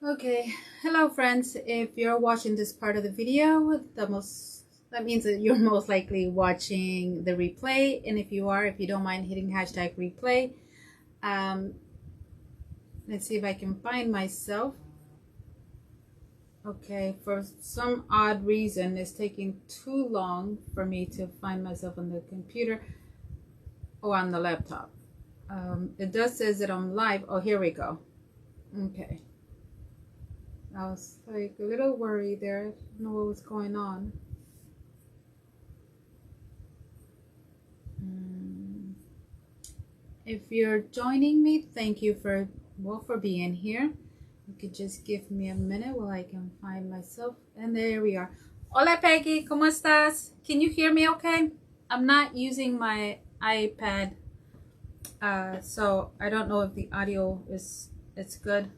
Okay, hello friends. If you're watching this part of the video, that means that you're most likely watching the replay. And if you are, if you don't mind hitting hashtag replay, let's see if I can find myself. Okay, for some odd reason, it's taking too long for me to find myself on the computer or on the laptop. It does says that I'm live. Oh, here we go. Okay. I was like a little worried there. I don't know what was going on. If you're joining me, thank you for being here. You could just give me a minute while I can find myself. And there we are. Hola Peggy, ¿cómo estás? Can you hear me okay? I'm not using my iPad, so I don't know if the audio is good.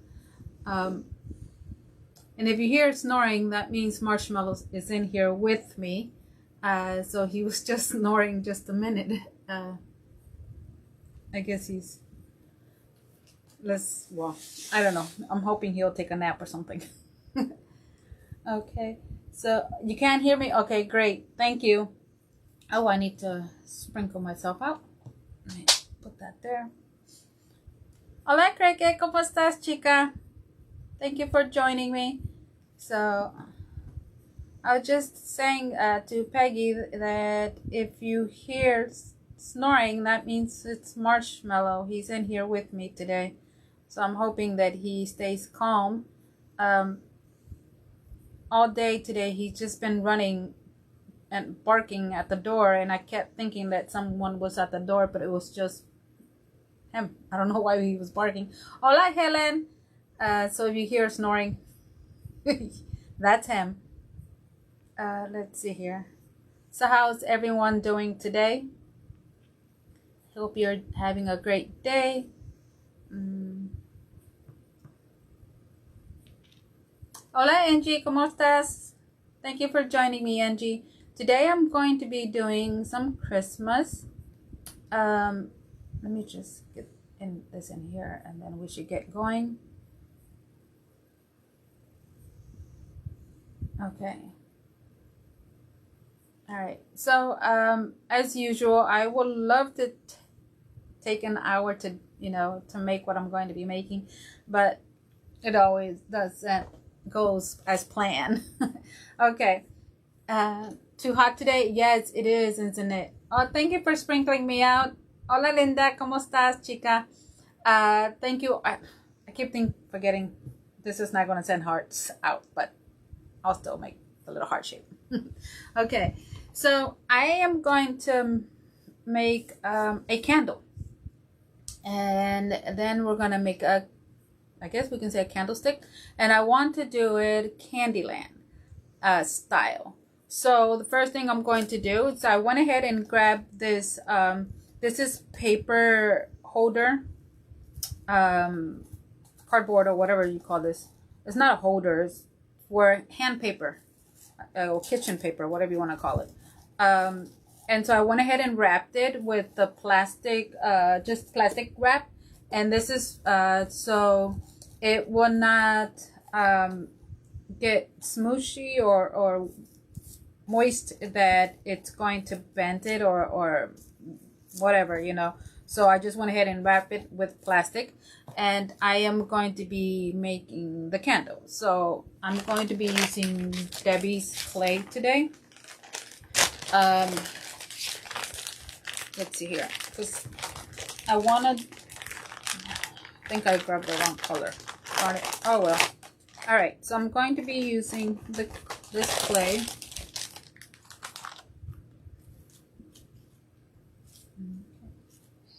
And if you hear snoring, that means Marshmallow is in here with me. So he was just snoring just a minute. I guess he's, I don't know. I'm hoping he'll take a nap or something. Okay, so you can't hear me? Okay, great. Thank you. Oh, I need to sprinkle myself out. Let me put that there. Hola, Craig. ¿Cómo estás, chica? Thank you for joining me. So I was just saying to Peggy that if you hear snoring, that means it's Marshmallow. He's in here with me today. So I'm hoping that he stays calm. All day today, he's just been running and barking at the door, and I kept thinking that someone was at the door, but it was just him. I don't know why he was barking. Hola, Helen. So if you hear snoring, that's him. Let's see here. So how's everyone doing today? Hope you're having a great day. Hola Angie, ¿cómo estás? Thank you for joining me, Angie. Today I'm going to be doing some Christmas. Let me just get this in here and then we should get going. Okay. All right. So as usual, I would love to take an hour to make what I'm going to be making, but it always doesn't goes as planned. Okay. Too hot today? Yes, it is, isn't it? Oh, thank you for sprinkling me out. Hola Linda, ¿cómo estás, chica? Thank you. I keep forgetting this is not going to send hearts out, but I'll still make a little heart shape. Okay, so I am going to make a candle, and then we're going to make I guess we can say a candlestick, and I want to do it Candyland style. So the first thing I'm going to do is I went ahead and grabbed this. This is paper holder, cardboard or whatever you call this. It's not a holder. It's for hand paper, or kitchen paper, whatever you want to call it. And so I went ahead and wrapped it with the plastic, just plastic wrap. And this is so it will not get smooshy or moist that it's going to bend it or whatever, So I just went ahead and wrap it with plastic, and I am going to be making the candle. So I'm going to be using Debbie's clay today. Let's see here, because I think I grabbed the wrong color. Oh well. All right, so I'm going to be using this clay.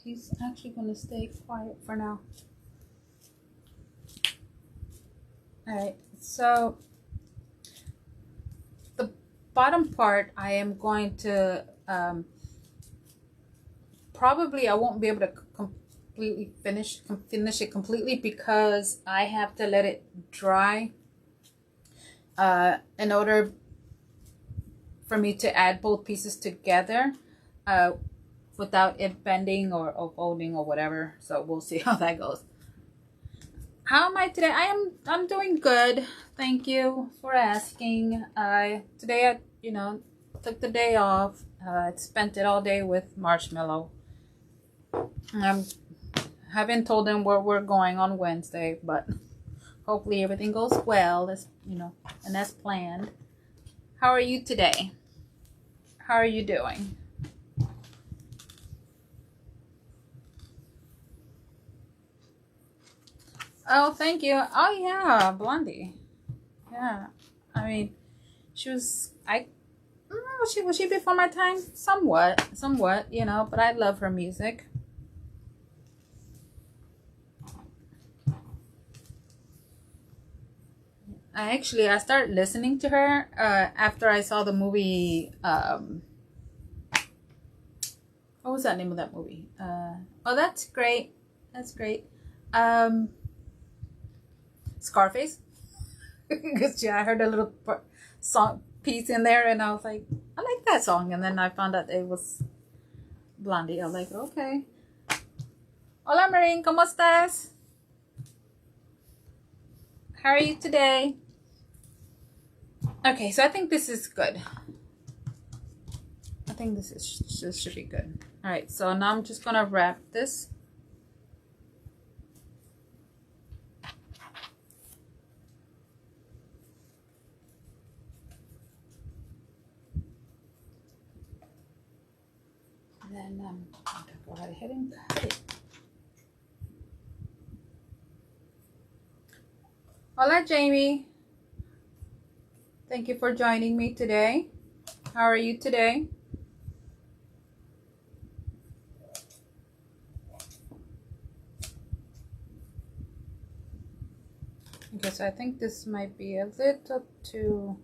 He's actually going to stay quiet for now. All right, so the bottom part I am going to probably I won't be able to completely finish it completely because I have to let it dry in order for me to add both pieces together without it bending or folding or whatever. So we'll see how that goes. How am I today? I'm doing good. Thank you for asking. Today I took the day off. I spent it all day with Marshmallow. I haven't told them where we're going on Wednesday, but hopefully everything goes well, as and as planned. How are you today? How are you doing? Oh, thank you. Oh yeah, Blondie. Yeah, I mean, she was. I was she before my time? Somewhat. But I love her music. I started listening to her after I saw the movie. What was that name of that movie? Oh, that's great. That's great. Um, Scarface. Because yeah, I heard a little song piece in there, and I was like, I like that song. And then I found out it was Blondie. I was like, okay. Hola, Marine. ¿Cómo estás? How are you today? Okay, so I think this is good. I think this should be good. All right, so now I'm just gonna wrap this. And then I'm gonna go ahead and cut it. Hola, Jamie. Thank you for joining me today. How are you today? Okay, so I think this might be a little too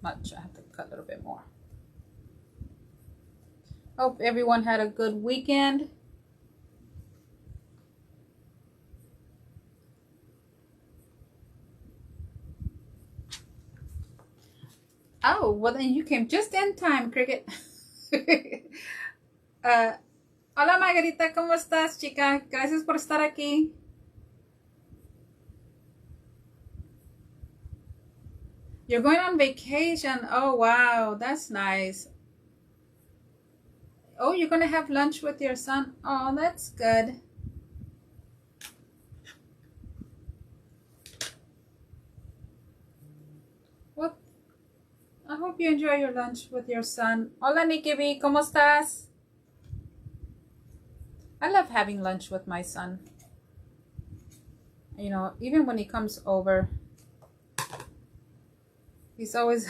much. I have to cut a little bit more. Hope everyone had a good weekend. Oh, well then you came just in time, Cricket. Hola Margarita, ¿cómo estás, chica? Gracias por estar aquí. You're going on vacation. Oh, wow, that's nice. Oh, you're going to have lunch with your son. Oh, that's good. Well, I hope you enjoy your lunch with your son. Hola, Nikki B, ¿cómo estás? I love having lunch with my son. Even when he comes over, he's always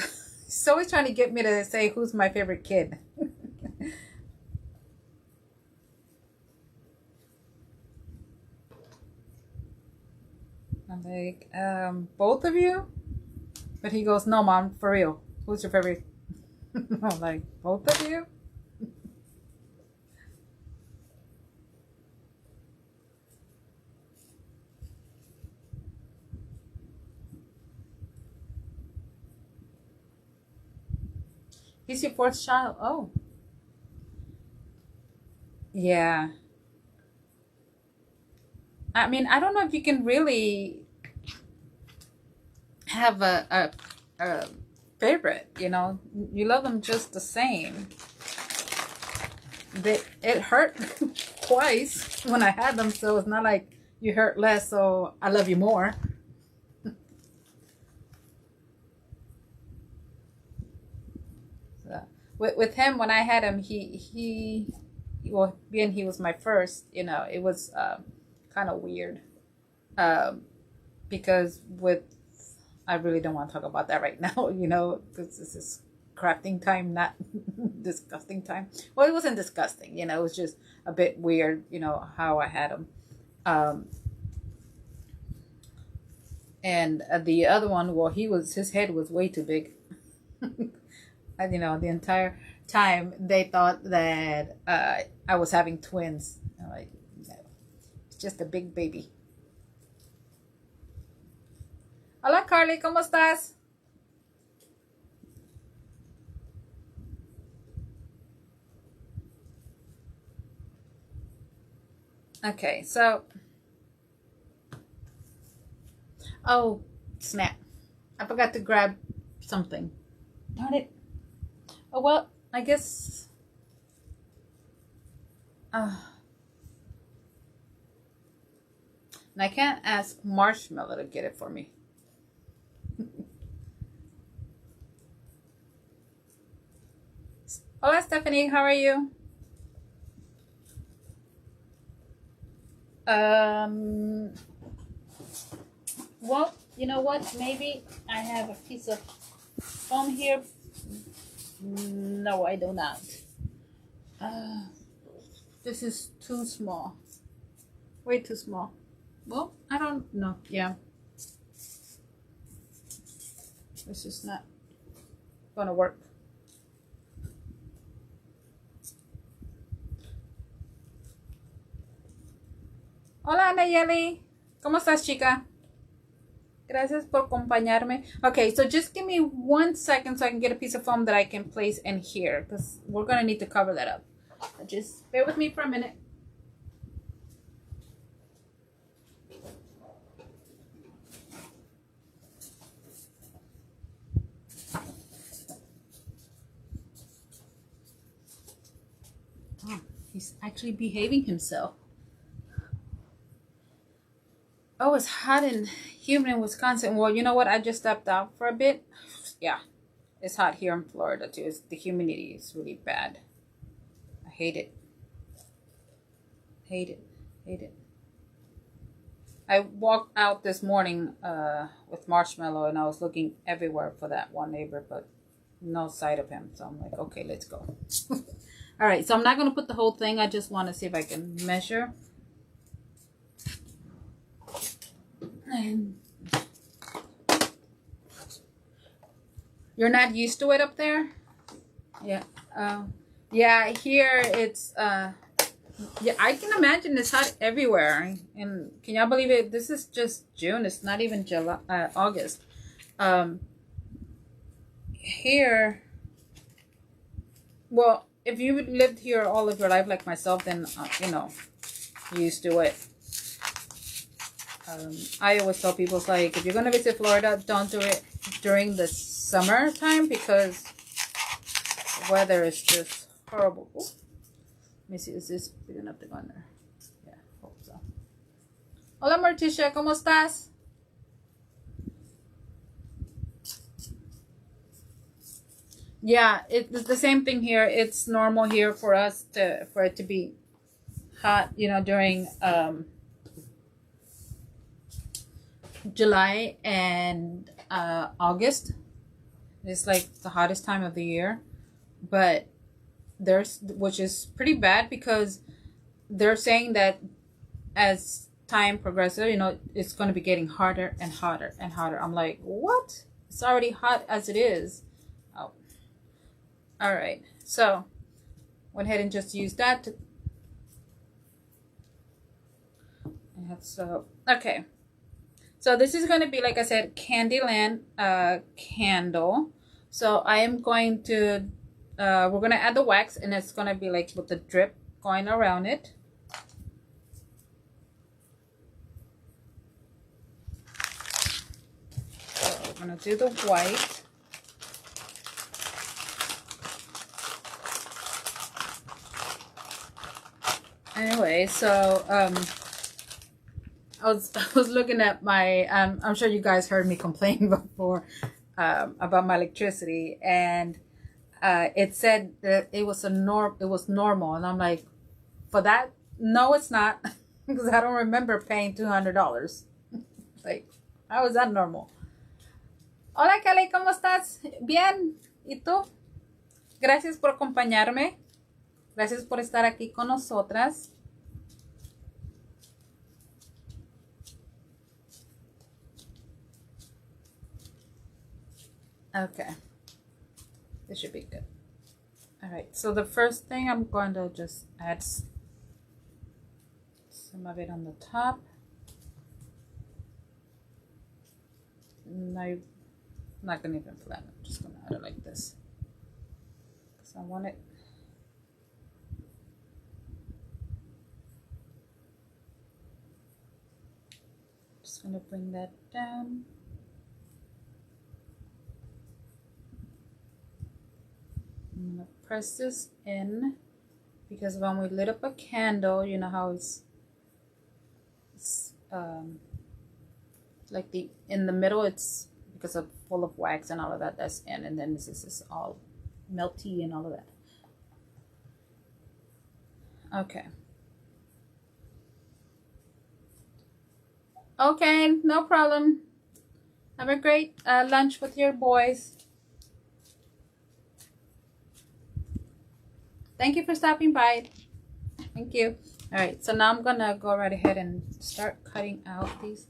trying to get me to say who's my favorite kid. I'm like, both of you? But he goes, no, Mom, for real. Who's your favorite? I'm like, both of you? He's your fourth child. Oh. Yeah. I mean, I don't know if you can really have a favorite, You love them just the same. It hurt twice when I had them, so it's not like you hurt less, so I love you more. So, with him, when I had him, well, being he was my first, it was kind of weird. Because I really don't want to talk about that right now, because this is crafting time, not disgusting time. Well, it wasn't disgusting, it was just a bit weird, how I had him. And the other one, well, his head was way too big. And, the entire time they thought that I was having twins. I'm like, no, it's just a big baby. Hola, Carly, ¿cómo estás? Okay, so Oh, snap. I forgot to grab something. Darn it. Oh, well, I guess... and I can't ask Marshmallow to get it for me. Hola, Stephanie. How are you? Well, you know what? Maybe I have a piece of foam here. No, I do not. This is too small. Way too small. Well, I don't know. Yeah. This is not gonna work. Hola, Nayeli. ¿Cómo estás, chica? Gracias por acompañarme. Okay, so just give me 1 second so I can get a piece of foam that I can place in here, because we're going to need to cover that up. Just bear with me for a minute. Oh, he's actually behaving himself. Oh, it's hot and humid in Wisconsin. Well, you know what? I just stepped out for a bit. Yeah, it's hot here in Florida too. The humidity is really bad. I hate it. Hate it. Hate it. I walked out this morning with Marshmallow, and I was looking everywhere for that one neighbor, but no sight of him. So I'm like, okay, let's go. All right, so I'm not going to put the whole thing. I just want to see if I can measure. And you're not used to it up there? Yeah. Yeah, here it's yeah, I can imagine it's hot everywhere. And can y'all believe it? This is just June. It's not even July, August. Here, well, if you lived here all of your life like myself, then you know, used to it. I always tell people, it's like, if you're gonna visit Florida, don't do it during the summertime, because the weather is just horrible. Ooh. Let me see, is this big enough to go in there? Yeah, hope so. Hola, Morticia, ¿cómo estás? Yeah, it's the same thing here. It's normal here for us for it to be hot, you know, during July and August. It's like the hottest time of the year, but which is pretty bad, because they're saying that as time progresses, you know, it's going to be getting hotter and hotter and hotter. I'm like, what? It's already hot as it is. Oh, all right. So went ahead and just used that to, and so okay. So this is going to be, like I said, Candyland candle. So I am going to, we're going to add the wax, and it's going to be like with the drip going around it. So I'm going to do the white. Anyway, so I was looking at my I'm sure you guys heard me complain before about my electricity, and it said that it was normal, and I'm like, for that, no, it's not, because I don't remember paying $200. Like, how is that normal? Hola, Kelly, ¿cómo estás? Bien, ¿y tú? Gracias por acompañarme. Gracias por estar aquí con nosotras. Okay, this should be good. All right, so the first thing, I'm going to just add some of it on the top. And I'm not going to even flatten it. I'm just going to add it like this, because I want it. Just gonna bring that down. I'm gonna press this in because when we lit up a candle, you know how it's like in the middle, it's because of full of wax and all of that, that's in, and then this is all melty and all of that. Okay. Okay, no problem. Have a great lunch with your boys. Thank you for stopping by. Thank you. All right, so now I'm gonna go right ahead and start cutting out these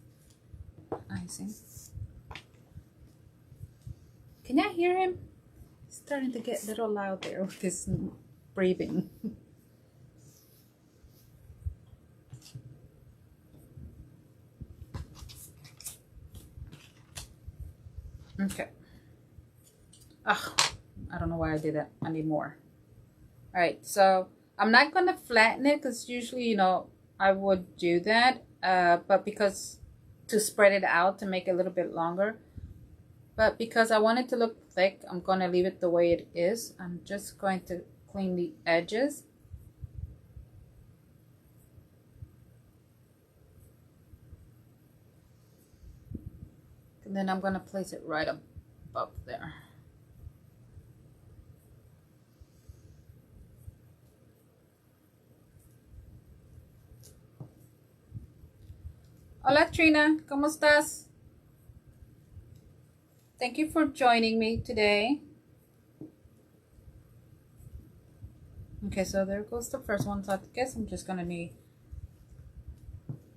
icing. Can you hear him? He's starting to get a little loud there with his breathing. Okay. Ugh, I don't know why I did that. I need more. All right, so I'm not gonna flatten it because usually, you know, I would do that, but because to spread it out to make it a little bit longer. But because I want it to look thick, I'm going to leave it the way it is. I'm just going to clean the edges. And then I'm going to place it right above there. Hola Trina, ¿cómo estás? Thank you for joining me today. Okay, so there goes the first one. So I guess I'm just gonna need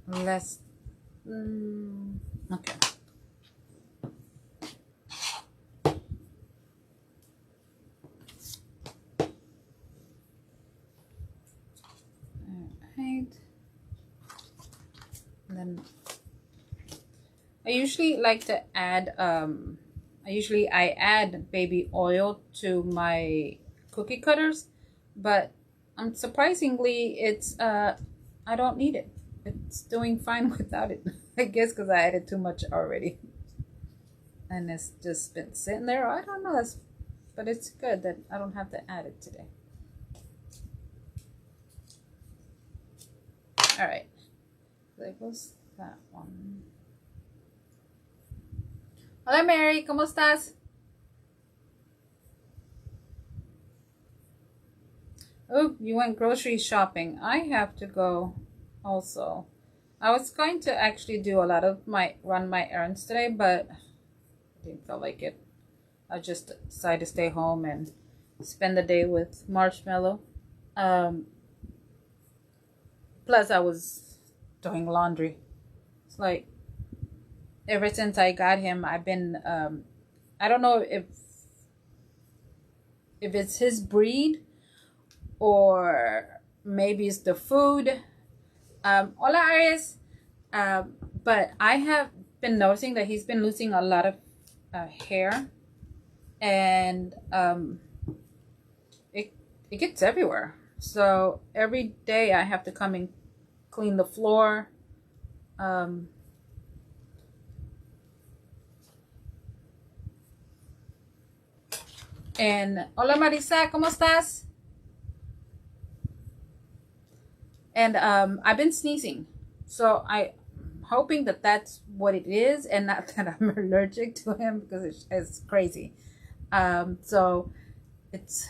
less. Okay. Alright. And then I usually like to add I add baby oil to my cookie cutters, but surprisingly it's I don't need it. It's doing fine without it. I guess because I added too much already, and it's just been sitting there. I don't know, but it's good that I don't have to add it today. All right, there goes that one. Hola Mary, ¿cómo estás? Oh, you went grocery shopping. I have to go also. I was going to actually do a lot of run my errands today, but I didn't feel like it. I just decided to stay home and spend the day with Marshmallow. Plus I was doing laundry. It's like ever since I got him, I've been I don't know if it's his breed or maybe it's the food. Hola Aries. But I have been noticing that he's been losing a lot of hair, and it gets everywhere. So every day I have to come and clean the floor. And hola Marisa, ¿cómo estás? And I've been sneezing, so I'm hoping that that's what it is, and not that I'm allergic to him, because it's crazy. So it's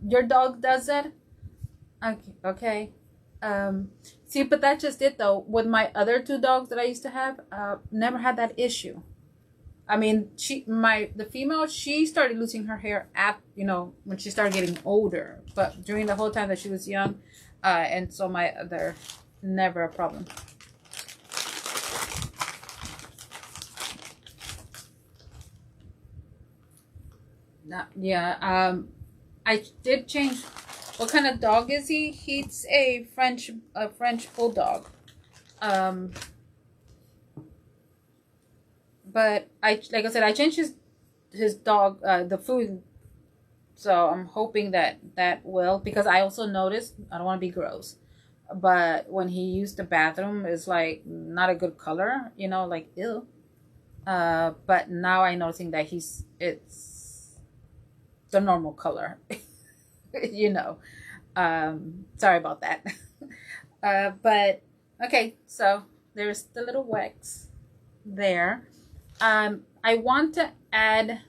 your dog does it. Okay. See, but that's just it though. With my other two dogs that I used to have, never had that issue. I mean, the female, she started losing her hair when she started getting older, but during the whole time that she was young, and so my other, never a problem. Yeah. I did change. What kind of dog is he? He's a French bulldog. But like I said, I changed his dog the food, so I'm hoping that will, because I also noticed, I don't want to be gross, but when he used the bathroom, it's like not a good color, you know, like ew. But now I'm noticing that it's the normal color, you know. Sorry about that. But okay, so there's the little wax there. I want to add,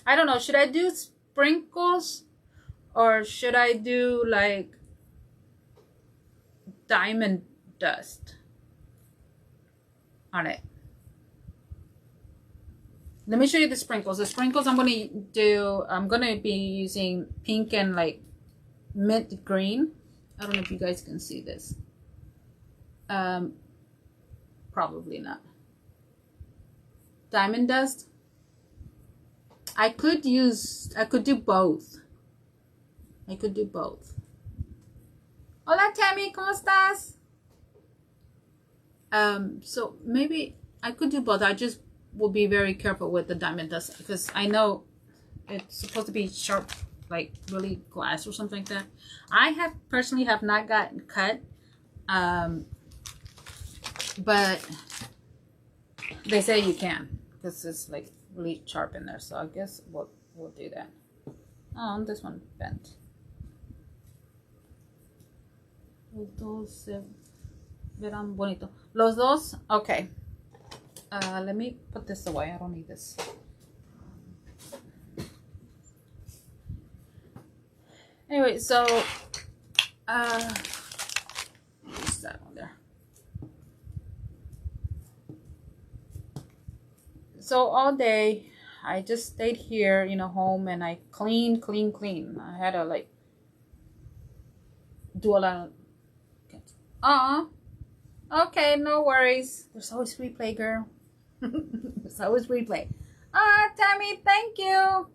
I don't know, should I do sprinkles or should I do like diamond dust on it? Let me show you the sprinkles. The sprinkles I'm going to do, I'm going to be using pink and like mint green. I don't know if you guys can see this. Probably not. Diamond dust. I could do both. I could do both. Hola Tammy, ¿cómo estás? So maybe I could do both. I just will be very careful with the diamond dust because I know it's supposed to be sharp, like really glass or something like that. I personally have not gotten cut, but they say you can because it's like really sharp in there. So I guess we'll do that. Oh, this one bent. Los dos se verán bonito. Los dos, okay. Let me put this away. I don't need this. Anyway, so what's that one there? So all day I just stayed here, you know, home, and I clean. I had to like do a lot of okay, no worries. There's always replay, girl. There's always replay. Tammy, thank you.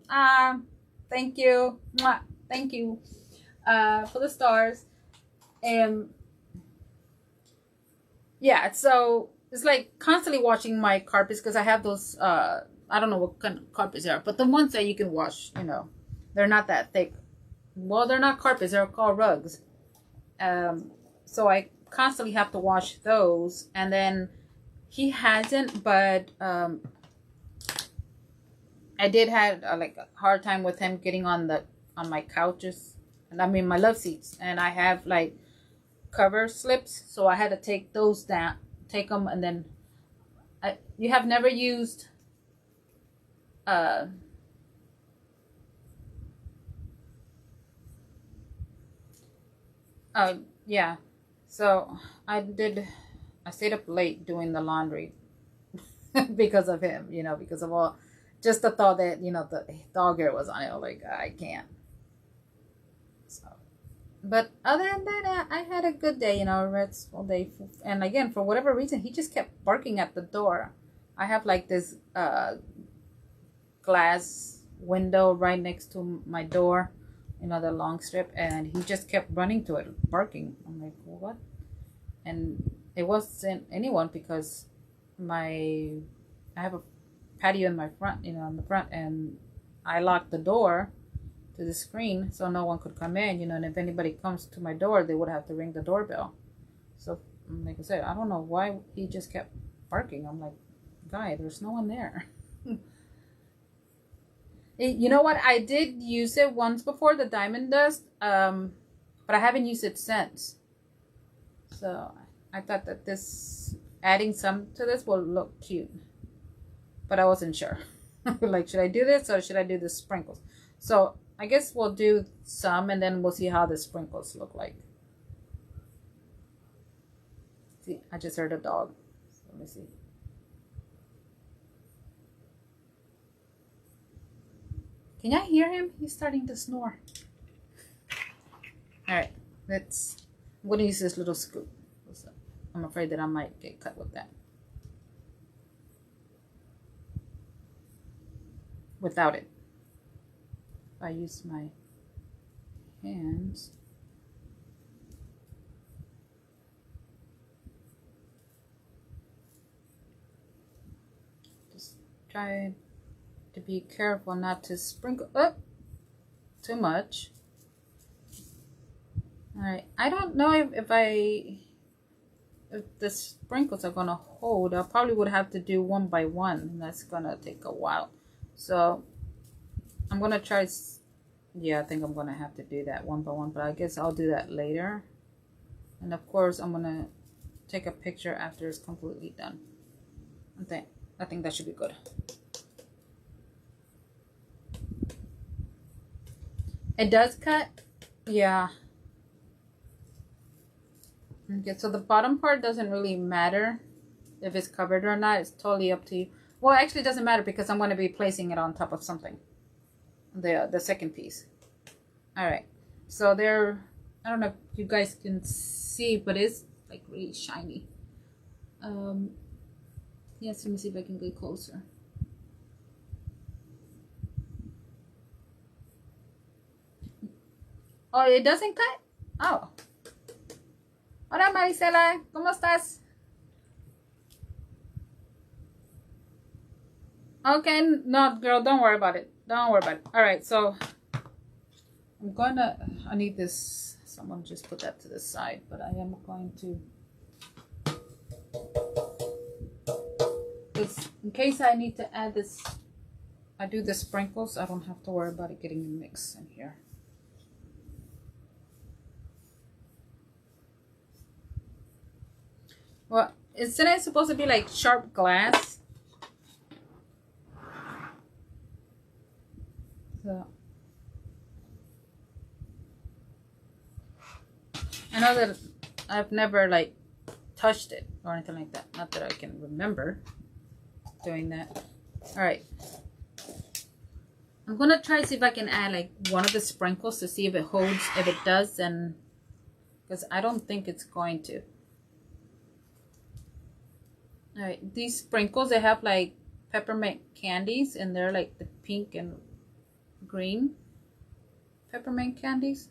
Thank you. Mwah. Thank you for the stars. And yeah, so it's like constantly washing my carpets because I have those I don't know what kind of carpets they are, but the ones that you can wash, you know, they're not that thick. Well, they're not carpets, they're called rugs. So I constantly have to wash those, and then he hasn't, but I did have like a hard time with him getting on my couches, and I mean my love seats, and I have like cover slips, so I had to take those down, take them, and then you have never used yeah, so I stayed up late doing the laundry because of him, you know, because of all, just the thought that, you know, the dog hair was on it. I was like, I can't. So, but other than that, I had a good day, you know, restful day. And again, for whatever reason, he just kept barking at the door. I have like this glass window right next to my door, you know, the long strip, and he just kept running to it, barking. I'm like, what? And it wasn't anyone because I have a patio in my front, you know, in the front, and I locked the door to the screen so no one could come in, you know, and if anybody comes to my door, they would have to ring the doorbell. So, like I said, I don't know why he just kept barking. I'm like, guy, there's no one there. You know what? I did use it once before, the diamond dust, but I haven't used it since. So I thought that adding some to this will look cute, but I wasn't sure. Like, should I do this or should I do the sprinkles? So I guess we'll do some, and then we'll see how the sprinkles look like. See, I just heard a dog. So let me see. Can y'all hear him? He's starting to snore. All right, I'm going to use this little scoop. I'm afraid that I might get cut with that. Without it. If I use my hands. Just try to be careful not to sprinkle up too much. All right, I don't know if the sprinkles are gonna hold. I probably would have to do one by one, and that's gonna take a while. So I'm gonna try. Yeah, I think I'm gonna have to do that one by one, but I guess I'll do that later. And of course, I'm gonna take a picture after it's completely done. I think that should be good. It does cut. Yeah. Okay, so the bottom part doesn't really matter if it's covered or not. It's totally up to you. Well, actually, it doesn't matter because I'm going to be placing it on top of something. The second piece. All right. So there, I don't know if you guys can see, but it's like really shiny. Yes, let me see if I can get closer. Oh, it doesn't cut? Oh. Hola Marisela, ¿cómo estás? Okay, no, girl, don't worry about it. Don't worry about it. All right, so I need this. Someone just put that to the side, but I am going to, in case I need to add this, I do the sprinkles, I don't have to worry about it getting mixed in here. Well, isn't it supposed to be like sharp glass? So I know that I've never like touched it or anything like that. Not that I can remember doing that. All right. I'm gonna try to see if I can add like one of the sprinkles to see if it holds. If it does, then because I don't think it's going to. All right, these sprinkles, they have like peppermint candies, and they're like the pink and green peppermint candies.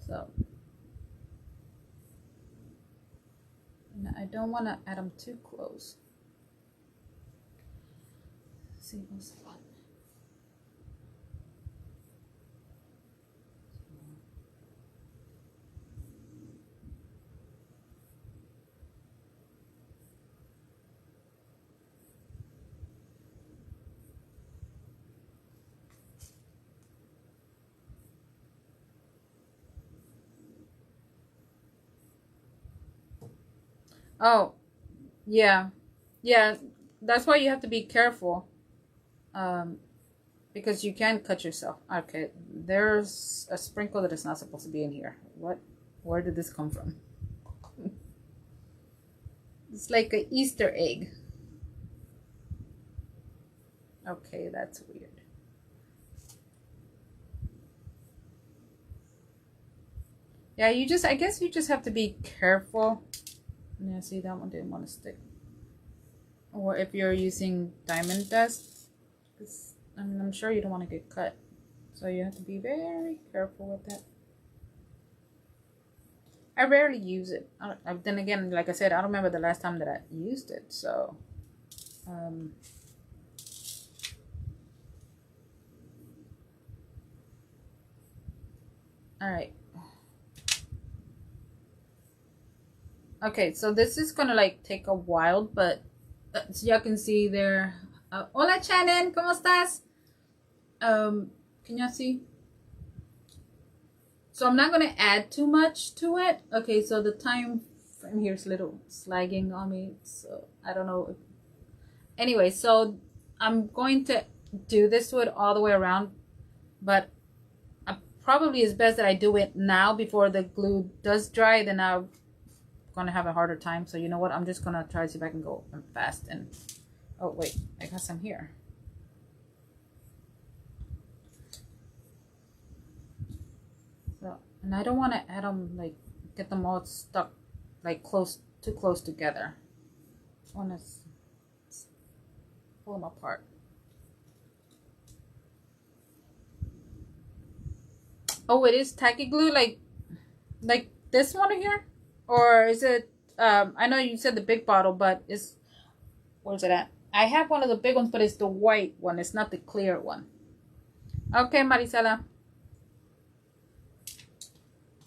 So, and I don't want to add them too close. Let's see what's fun. Oh, yeah. Yeah, that's why you have to be careful. Because you can cut yourself. Okay, there's a sprinkle that is not supposed to be in here. What? Where did this come from? It's like an Easter egg. Okay, that's weird. Yeah, I guess you just have to be careful. Yeah, see, that one didn't want to stick. Or if you're using diamond dust, I'm sure you don't want to get cut. So you have to be very careful with that. I rarely use it. Then again, like I said, I don't remember the last time that I used it. So, all right. Okay, so this is gonna like take a while, but so y'all can see there. Hola Shannon, ¿cómo estás? Can y'all see? So I'm not gonna add too much to it. Okay, so the time frame here is a little slagging on me, so I don't know. Anyway, so I'm going to do this to it all the way around, but probably it's best that I do it now before the glue does dry. Then I'm gonna have a harder time. So you know what? I'm just gonna try to see if I can go fast. And oh wait, I got some here. So, and I don't want to add them like get them all stuck like too close together. I want to pull them apart. Oh, it is tacky glue like this one here, or is it? I know you said the big bottle, but where's it at? I have one of the big ones, but it's the white one. It's not the clear one. Okay, Marisela.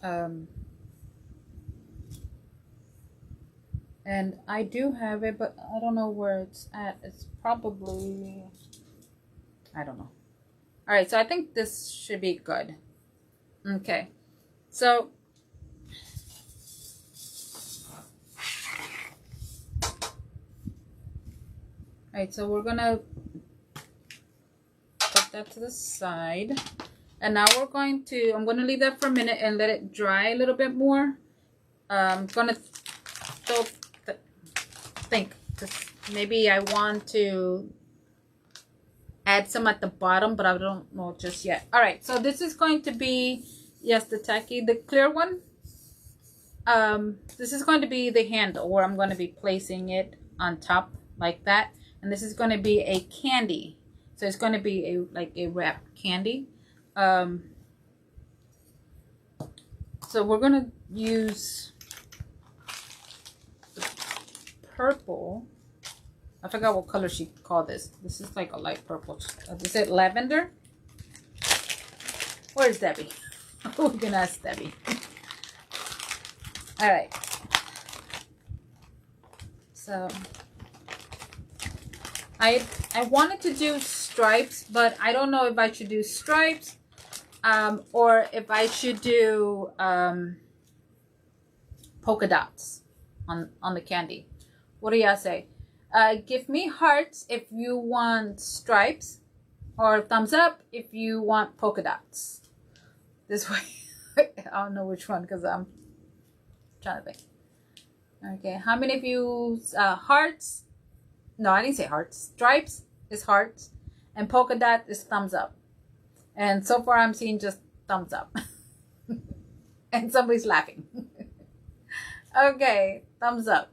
And I do have it, but I don't know where it's at. It's probably, I don't know. All right, so I think this should be good. Okay, so all right, so we're gonna put that to the side, and now I'm gonna leave that for a minute and let it dry a little bit more. I'm gonna think, maybe I want to add some at the bottom, but I don't know just yet. All right, so this is going to be, yes, the clear one. This is going to be the handle where I'm going to be placing it on top like that, and this is going to be a candy, so it's going to be like a wrapped candy. So we're going to use the purple. I forgot what color she called this. This is like a light purple. Is it lavender? Where's Debbie? We're gonna ask Debbie. All right. So I wanted to do stripes, but I don't know if I should do stripes or if I should do polka dots on the candy. What do y'all say? Give me hearts if you want stripes, or thumbs up if you want polka dots. This way, I don't know which one because I'm trying to think. Okay, how many of you hearts? No, I didn't say hearts. Stripes is hearts, and polka dot is thumbs up. And so far, I'm seeing just thumbs up. And somebody's laughing. Okay, thumbs up.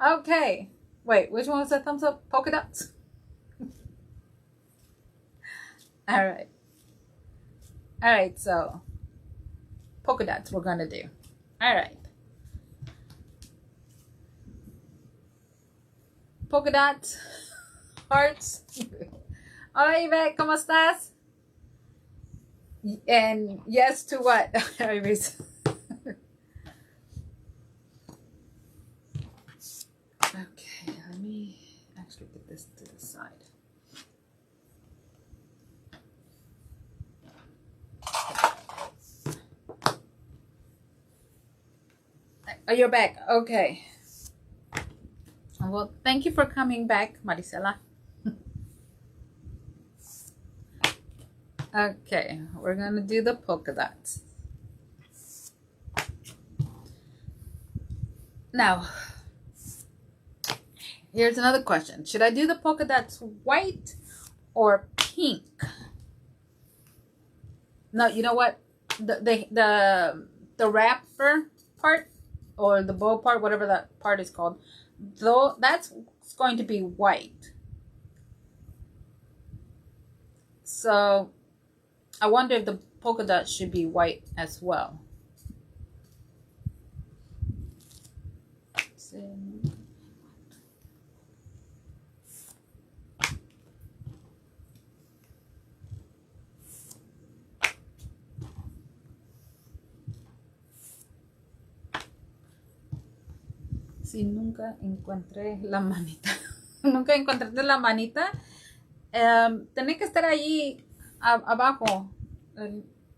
Okay. Wait, which one was that thumbs up? Polka dots? All right. All right, so polka dots we're going to do. All right. Polka dots, hearts. Hola, Yvette, ¿cómo estás? And yes to what? Okay, let me actually put this to the side. Oh, you're back. Okay. Well, thank you for coming back, Maricela. Okay, we're gonna do the polka dots. Now, here's another question. Should I do the polka dots white or pink? No, you know what? The wrapper part or the bow part, whatever that part is called, though that's going to be white. So I wonder if the polka dot should be white as well. Si nunca encontré la manita. Nunca encontré la manita. Tiene que estar ahí abajo.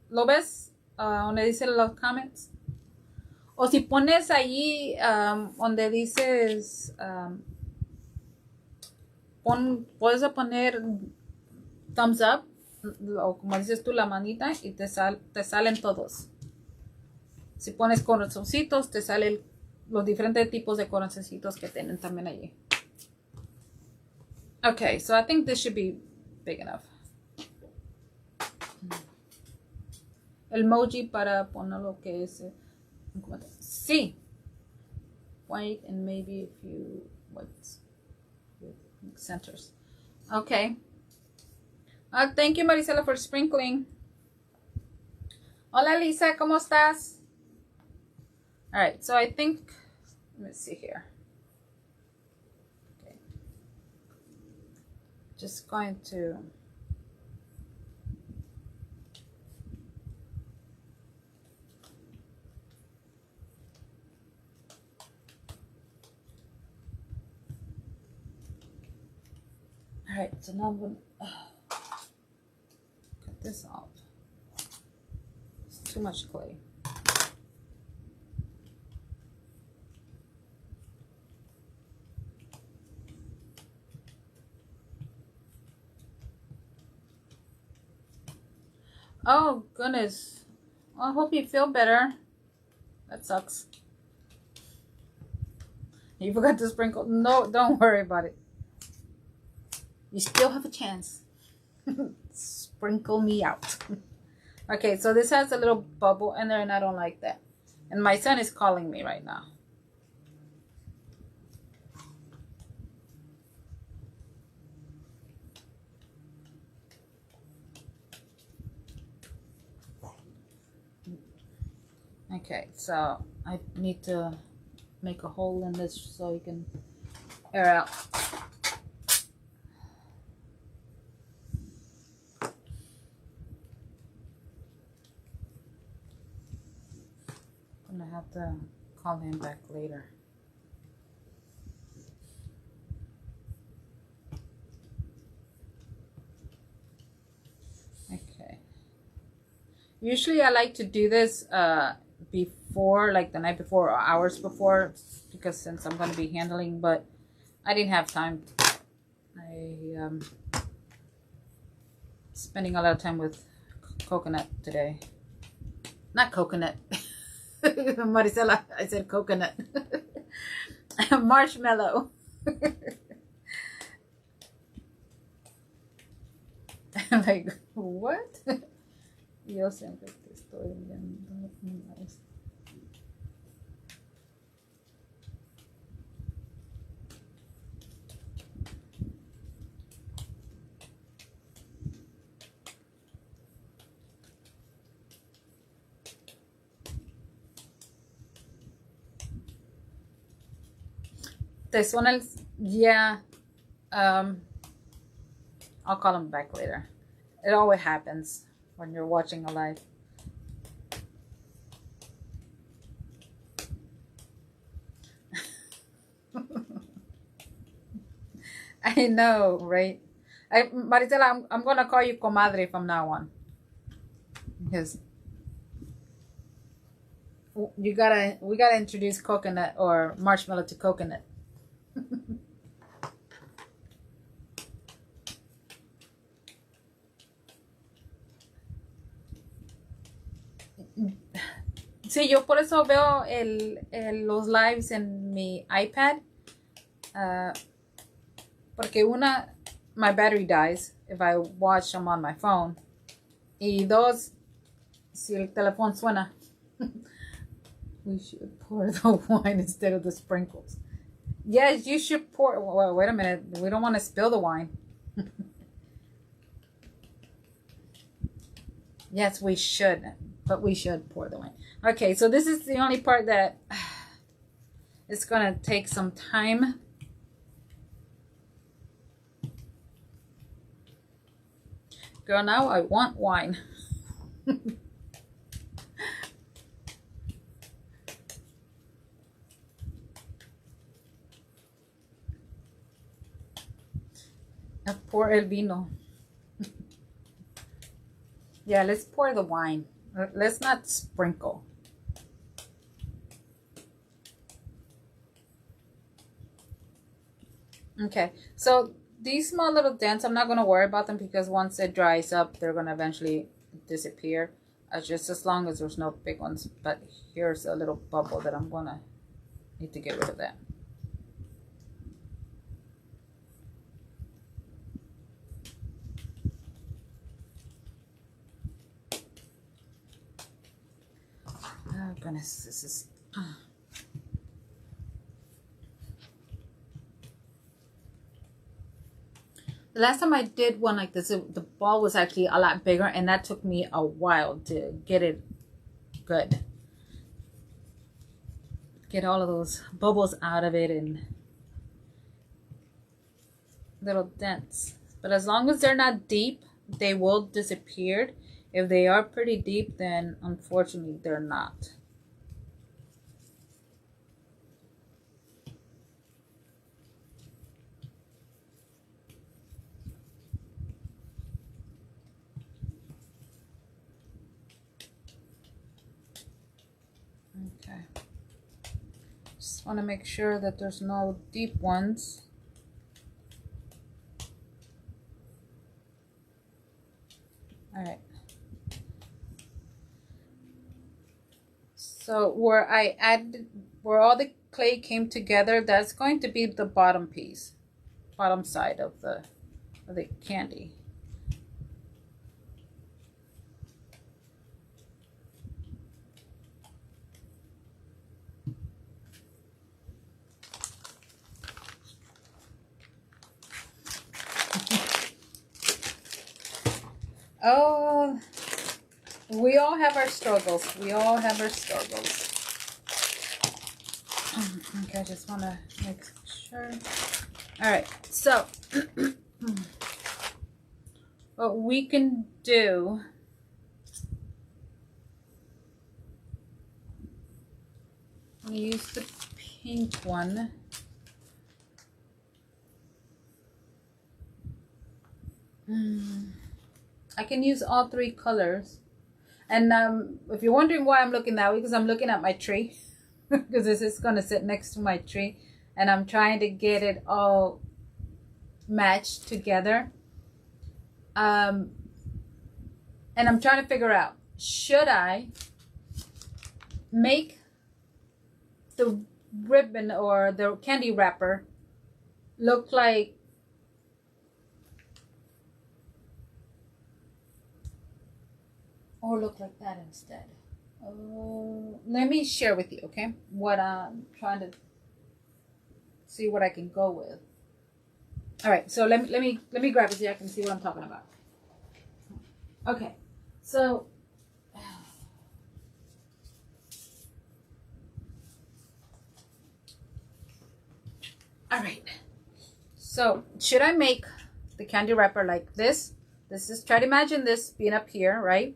¿Lo ves? Donde dice los comments. O si pones ahí donde dices puedes poner thumbs up o como dices tú la manita y te salen todos. Si pones corazoncitos te salen los diferentes tipos de corazoncitos que tienen también allí. Okay, so I think this should be big enough. El emoji para poner lo que es. Sí. White and maybe a few whites with centers. Okay. Thank you, Maricela, for sprinkling. Hola, Lisa, ¿cómo estás? All right, so I think, let me see here. Okay. Just going to right, so now I'm gonna cut this off. It's too much clay. Oh goodness. Well, I hope you feel better. That sucks. You forgot to sprinkle. No, don't worry about it. You still have a chance. Sprinkle me out. Okay, so this has a little bubble in there and I don't like that. And my son is calling me right now. Okay, so I need to make a hole in this so you can air out. I'm gonna have to call him back later. Okay. Usually I like to do this before, like the night before or hours before, because since I'm going to be handling, but I didn't have time. I spending a lot of time with coconut today. Not coconut. Maricela, I said coconut. Marshmallow. Like, what? Yo siempre te estoy viendo. This one is, yeah. I'll call him back later. It always happens when you're watching a live. I know, right? Maritela, I'm gonna call you comadre from now on, because we gotta introduce coconut or marshmallow to coconut. Sí, yo por eso veo los lives en mi iPad. Porque una, my battery dies if I watch them on my phone. Y dos, si el teléfono suena. We should pour the wine instead of the sprinkles. Yes, you should pour. Well, wait a minute. We don't want to spill the wine. Yes, we should. But we should pour the wine. Okay, so this is the only part that it's going to take some time. Girl, now I want wine. Pour el vino. Yeah, let's pour the wine. Let's not sprinkle. Okay, so these small little dents, I'm not going to worry about them because once it dries up, they're going to eventually disappear. Just as long as there's no big ones. But here's a little bubble that I'm going to need to get rid of that. Oh goodness, this is... The last time I did one like this, the ball was actually a lot bigger, and that took me a while to get it good. Get all of those bubbles out of it and little dents. But as long as they're not deep, they will disappear. If they are pretty deep, then unfortunately they're not. want to make sure that there's no deep ones. All right. So where I added, where all the clay came together, that's going to be the bottom piece, bottom side of the candy. Oh, we all have our struggles. We all have our struggles. Okay, I just want to make sure. All right, so what we can do, use the pink one. I can use all three colors. And if you're wondering why I'm looking that way, because I'm looking at my tree. Because this is going to sit next to my tree. And I'm trying to get it all matched together. And I'm trying to figure out, should I make the ribbon or the candy wrapper look like or look like that instead? Let me share with you, okay, what I'm trying to see what I can go with. All right, so let me grab it so I can see what I'm talking about. Okay, so all right, so should I make the candy wrapper like this? This is, try to imagine this being up here, right?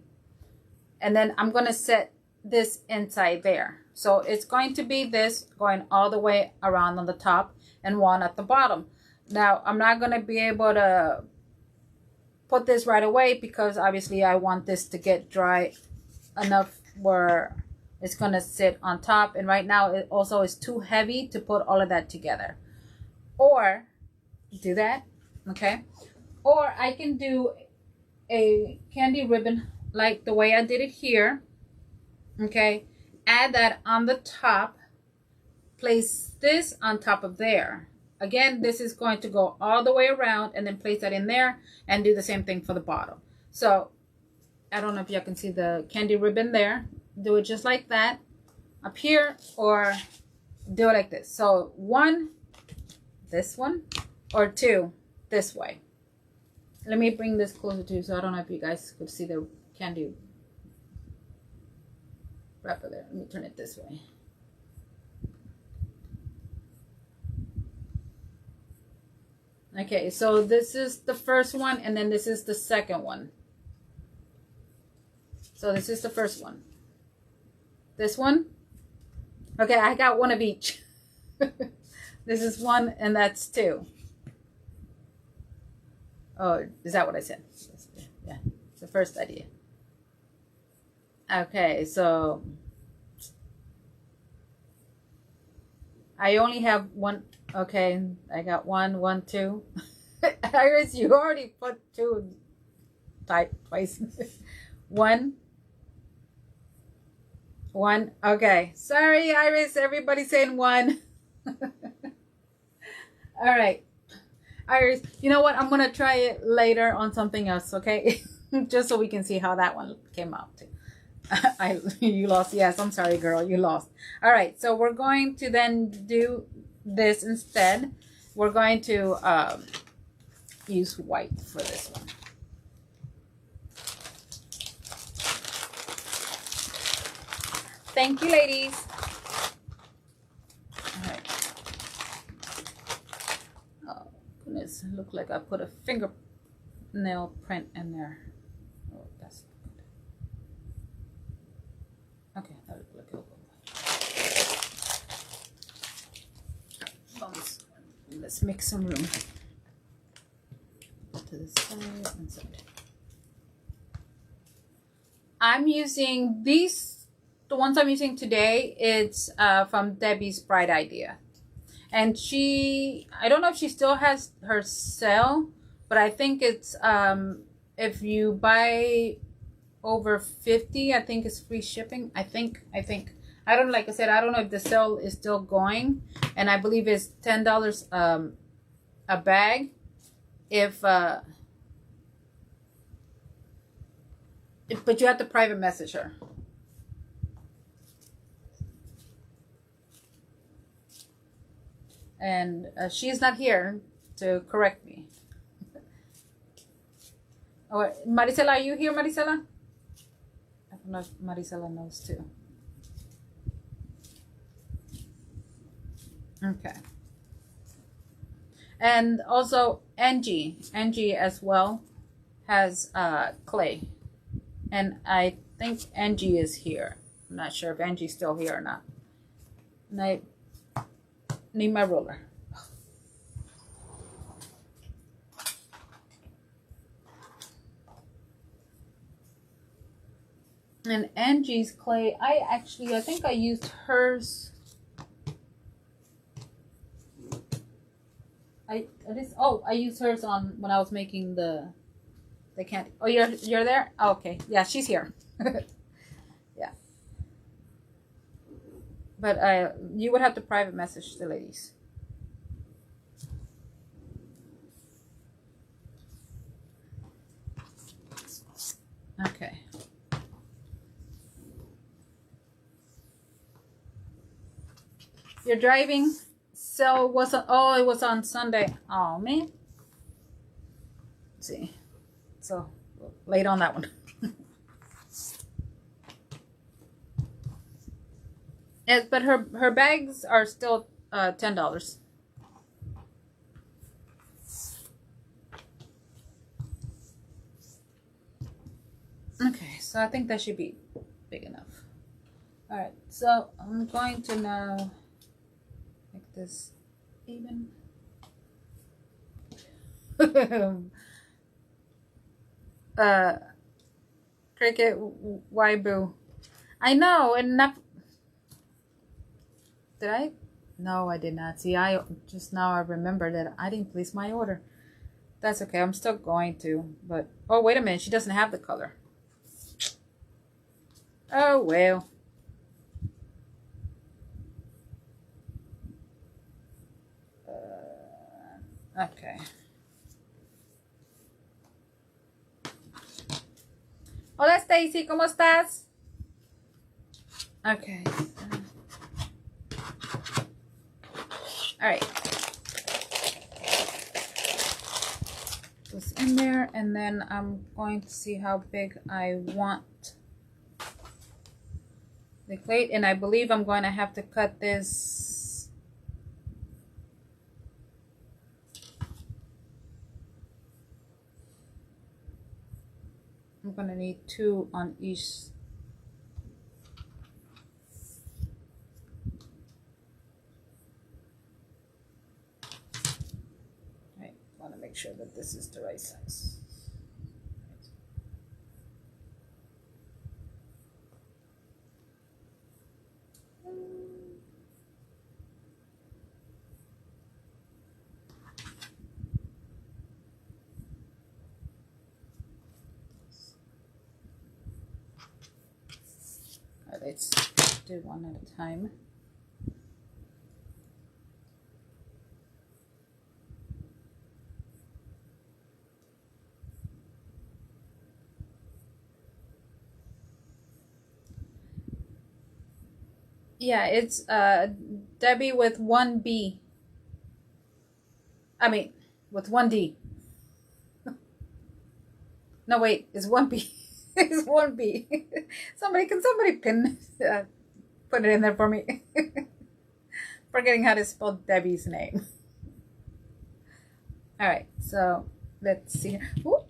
And then I'm going to set this inside there. So it's going to be this going all the way around on the top and one at the bottom. Now, I'm not going to be able to put this right away because obviously I want this to get dry enough where it's going to sit on top. And right now it also is too heavy to put all of that together. Or do that, okay? Or I can do a candy ribbon like the way I did it here, okay? Add that on the top, place this on top of there. Again, this is going to go all the way around and then place that in there and do the same thing for the bottom. So I don't know if you can see the candy ribbon there. Do it just like that up here, or do it like this. So one, this one, or two, this way. Let me bring this closer to you so I don't know if you guys could see the candy wrapper there. Let me turn it this way. Okay, so this is the first one, and then this is the second one. So this is the first one. This one. Okay, I got one of each. This is one, and that's two. Oh, is that what I said? Yeah, it's the first idea. Okay, so I only have one. Okay, I got one, two. Iris, you already put two twice. One. Okay, sorry, Iris. Everybody's saying one. All right, Iris. You know what? I'm gonna try it later on something else. Okay, just so we can see how that one came out too. You lost. Yes, I'm sorry, girl. You lost. All right, so we're going to then do this instead. We're going to use white for this one. Thank you, ladies. All right. Oh goodness, it looked like I put a fingernail print in there. Oh, that's not good. Okay, that would look good. Let's make some room to the side and side. I'm using these the ones I'm using today, it's from Debbie's Bright Idea. And I don't know if she still has her sale, but I think it's, if you buy over 50, I think it's free shipping. I think. I don't, like I said, I don't know if the sale is still going. And I believe it's $10 a bag. But you have to private message her. And she's not here to correct me. Oh, Maricela, are you here, Maricela? I don't know if Maricela knows too. Okay. And also Angie as well has clay. And I think Angie is here. I'm not sure if Angie's still here or not. And I need my ruler. And Angie's clay, I think I used hers. I used hers on when I was making the candy. Oh, you're there? Oh, okay. Yeah, she's here. Yeah. But you would have to private message the ladies. Okay. You're driving? So it was on Sunday. Oh man. Let's see. So late on that one. Yes, but her bags are still $10. Okay, so I think that should be big enough. All right, so I'm going to now make this even. Cricket, why boo? I know, enough. Did I? No, I did not. See, I just now I remember that I didn't place my order. That's okay. I'm still going to, but oh, wait a minute. She doesn't have the color. Oh well. Okay. Hola Stacy, ¿cómo estás? Okay. All right. This in there, and then I'm going to see how big I want the plate, and I believe I'm going to have to cut this. I'm going to need 2 on each. Right, I want to make sure that this is the right size. Let's do one at a time. Yeah, it's Debbie with 1 B. I mean, with 1 D. No, wait, it's 1 B. It's 1 B. Can somebody pin put it in there for me? Forgetting how to spell Debbie's name. All right, so let's see here. Ooh.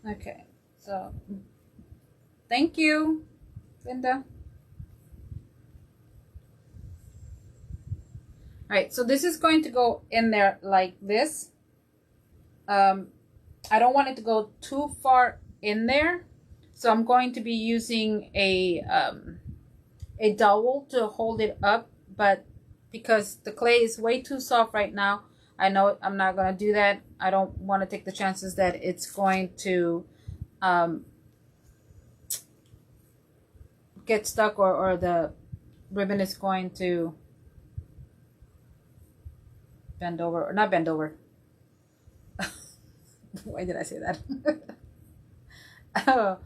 Okay, so thank you, Linda. All right, so this is going to go in there like this. I don't want it to go too far in there, so I'm going to be using a dowel to hold it up, but because the clay is way too soft right now, I know I'm not going to do that. I don't want to take the chances that it's going to get stuck, or the ribbon is going to bend over, or not bend over. Why did I say that? Oh,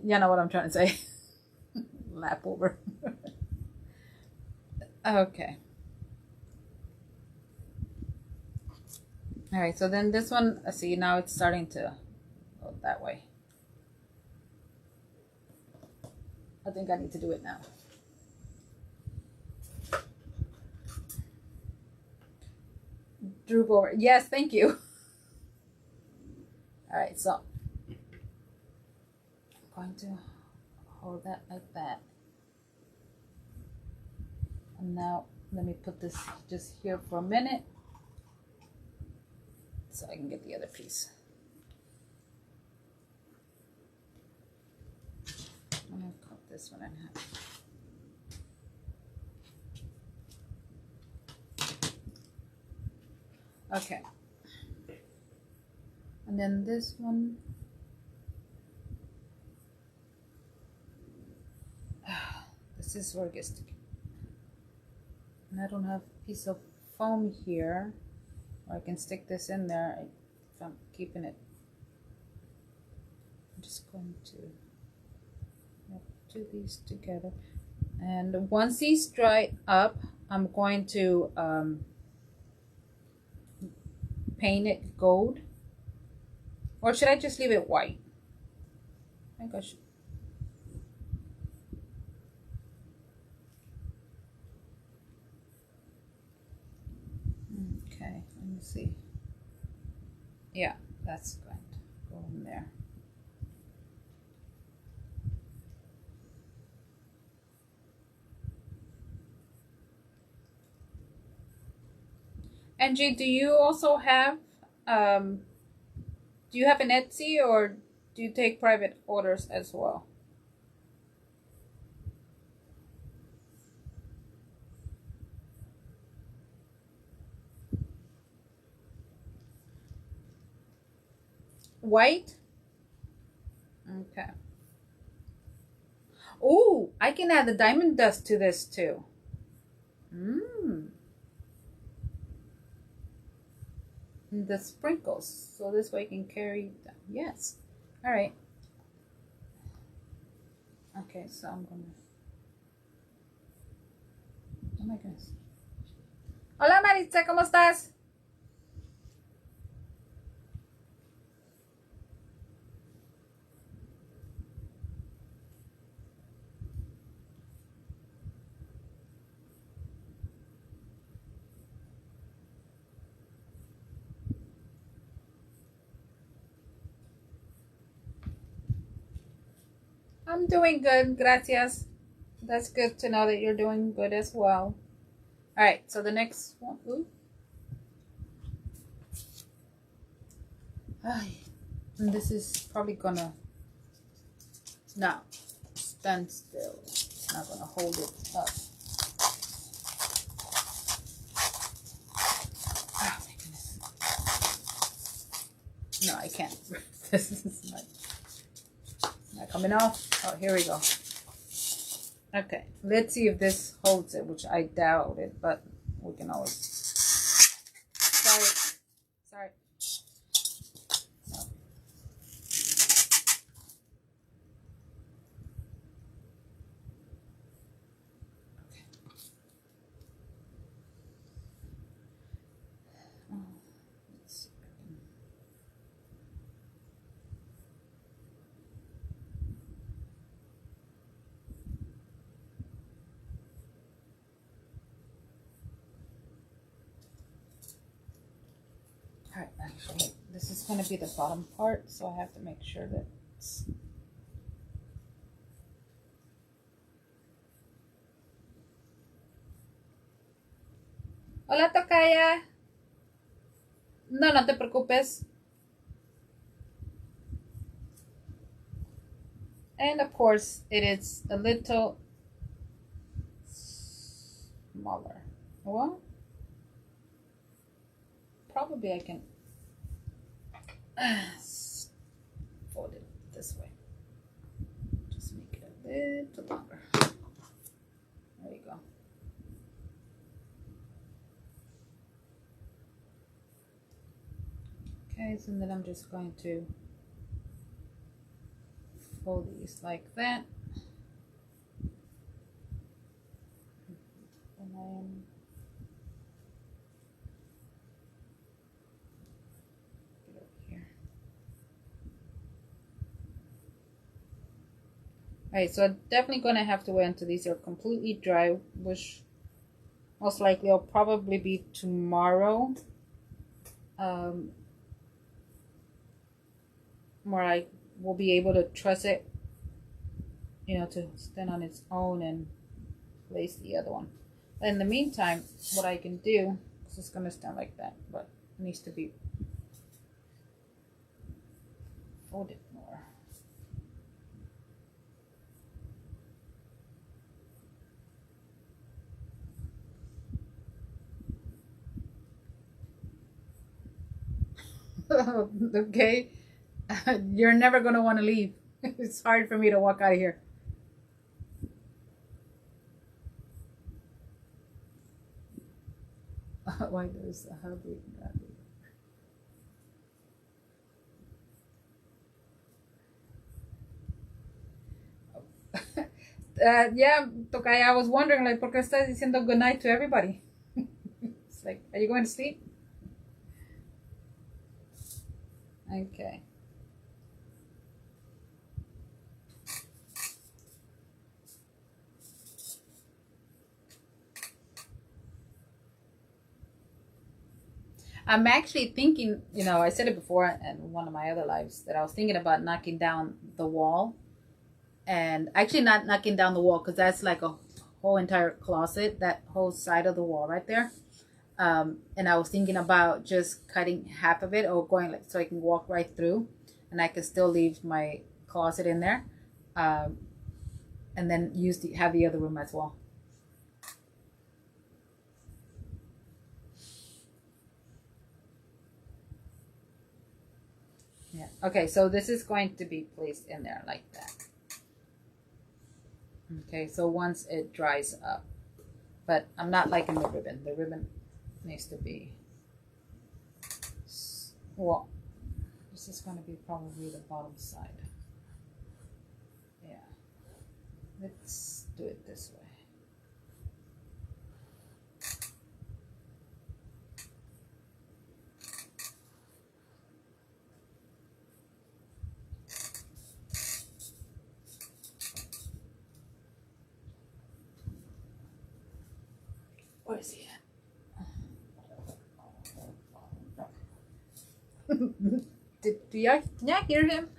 you know what I'm trying to say. Lap over. Okay. All right, so then this one, see, now it's starting to go that way. I think I need to do it now. Droop over. Yes, thank you. All right, so I'm going to hold that like that. And now let me put this just here for a minute so I can get the other piece. I'm going to cut this one in half. Okay. And then this one. This is where it gets sticky. And I don't have a piece of foam here, or I can stick this in there if I'm keeping it. I'm just going to do these together. And once these dry up, I'm going to paint it gold. Or should I just leave it white? I think I should. Okay, let me see. Yeah, that's going to go in there. Angie, do you also have do you have an Etsy, or do you take private orders as well? White? Okay. Oh, I can add the diamond dust to this too. The sprinkles, so this way I can carry them. Yes. All right. Okay, so I'm gonna. Oh my goodness. Hola Maritza, ¿cómo estás? I'm doing good, gracias. That's good to know that you're doing good as well. All right, so the next one. Ooh. And this is probably gonna. No, stand still. It's not gonna hold it up. Oh my goodness. No, I can't. This is not coming off. Oh, here we go. Okay, let's see if this holds it, which I doubt it, but we can always. Sorry. No. Okay. Oh, let's see if I can. All right, actually, this is going to be the bottom part, so I have to make sure that it's. Hola, Tocaya. No, no te preocupes. And of course, it is a little smaller. Well, probably I can fold it this way. Just make it a little longer. There you go. Okay, so then I'm just going to fold these like that. And then get over here. Alright, so I'm definitely going to have to wait until these are completely dry, which most likely will probably be tomorrow. Where I will be able to truss it, you know, to stand on its own and place the other one. But in the meantime, what I can do is just going to stand like that, but it needs to be folded more. Okay, you're never going to want to leave. It's hard for me to walk out of here. Why there's a hubby? Yeah, Tokaya, I was wondering, like, ¿por qué estás diciendo good night to everybody? It's like, are you going to sleep? Okay. I'm actually thinking, you know, I said it before in one of my other lives that I was thinking about knocking down the wall, and actually not knocking down the wall because that's like a whole entire closet, that whole side of the wall right there. And I was thinking about just cutting half of it or going like so I can walk right through, and I can still leave my closet in there, and then have the other room as well. Yeah. Okay, so this is going to be placed in there like that. Okay, so once it dries up, but I'm not liking the ribbon. The ribbon needs to be, well, this is going to be probably the bottom side. Yeah. Let's do it this way. Where is he at? Do y'all hear him?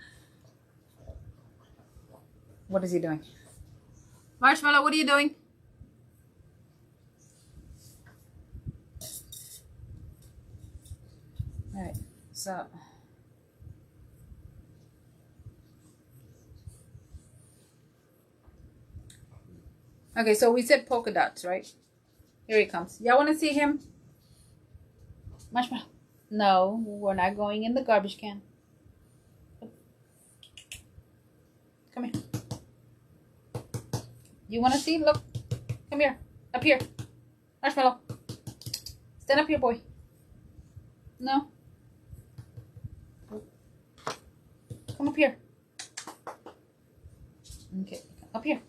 What is he doing? Marshmallow, what are you doing? All right, so okay, so we said polka dots, right? Here he comes. Y'all want to see him? Marshmallow. No, we're not going in the garbage can. Come here. You want to see? Look. Come here. Up here. Marshmallow. Stand up here, boy. No. Come up here. Okay. Up here.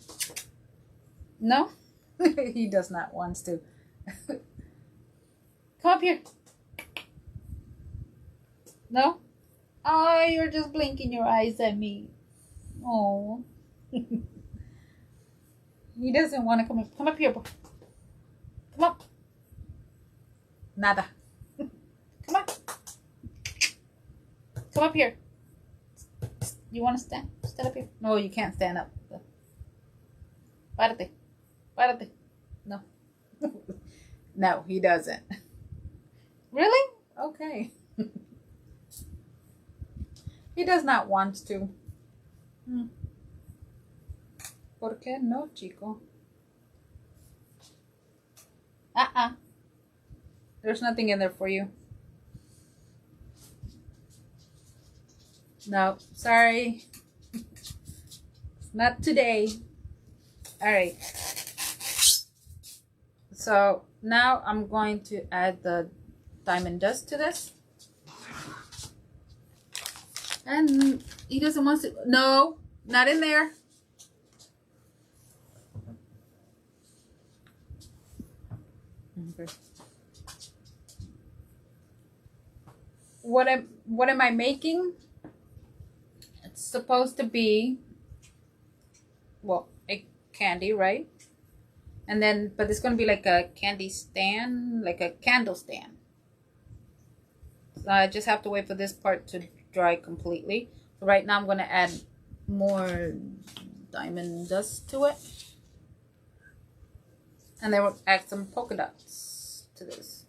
No. He does not want to. Come up here. No? Oh, you're just blinking your eyes at me. Oh. He doesn't want to come up. Come up here, boy. Come up. Nada. Come on. Come up here. You want to stand? Stand up here. No, you can't stand up. Párate. Párate. No. No, he doesn't. Really? Okay. He does not want to. ¿Por qué no, chico? There's nothing in there for you. No, sorry. Not today. All right. So now I'm going to add the diamond dust to this. And he doesn't want to. No, not in there. Okay. What am I making? It's supposed to be, well, a candy, right? And then, but it's going to be like a candy stand, like a candle stand. So I just have to wait for this part to dry completely. So right now I'm going to add more diamond dust to it. And then we'll add some polka dots to this.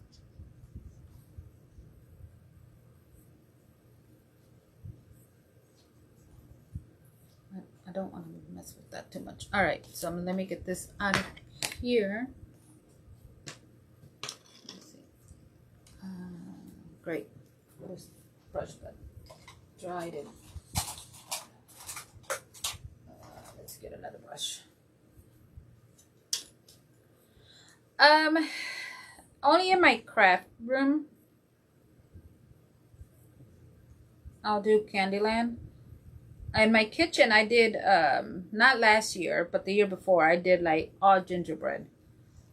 I don't want to mess with that too much. All right, so let me get this out of here. Let's see. Great. This brush got dried in. Let's get another brush. Only in my craft room I'll do Candyland. In my kitchen I did not last year but the year before I did like all gingerbread,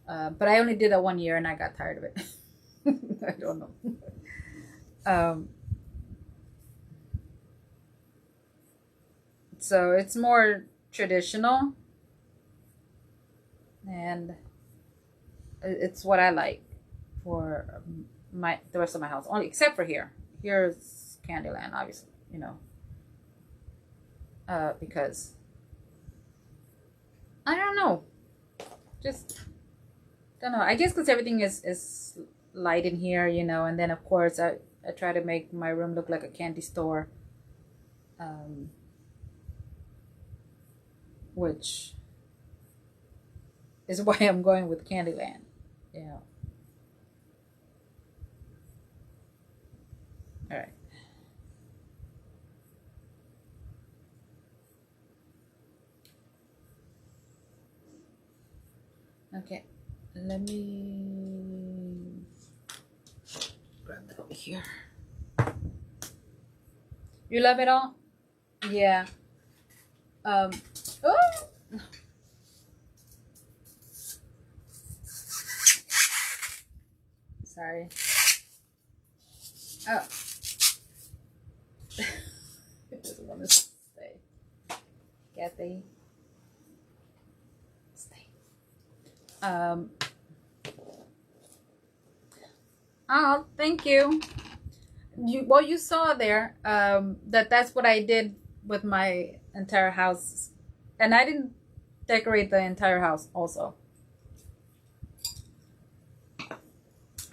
but I only did that 1 year and I got tired of it. I don't know. So it's more traditional and it's what I like for the rest of my house, only except for here. Here's Candyland, obviously, you know, because I don't know, just don't know. I guess because everything is light in here, you know, and then of course I try to make my room look like a candy store, which is why I'm going with Candyland. Yeah. All right. Okay. Let me grab that over here. You love it all? Yeah. Oh. Sorry. Oh. It doesn't want to stay. Kathy. Stay. Oh, thank you. You saw there that's what I did with my entire house. And I didn't decorate the entire house also.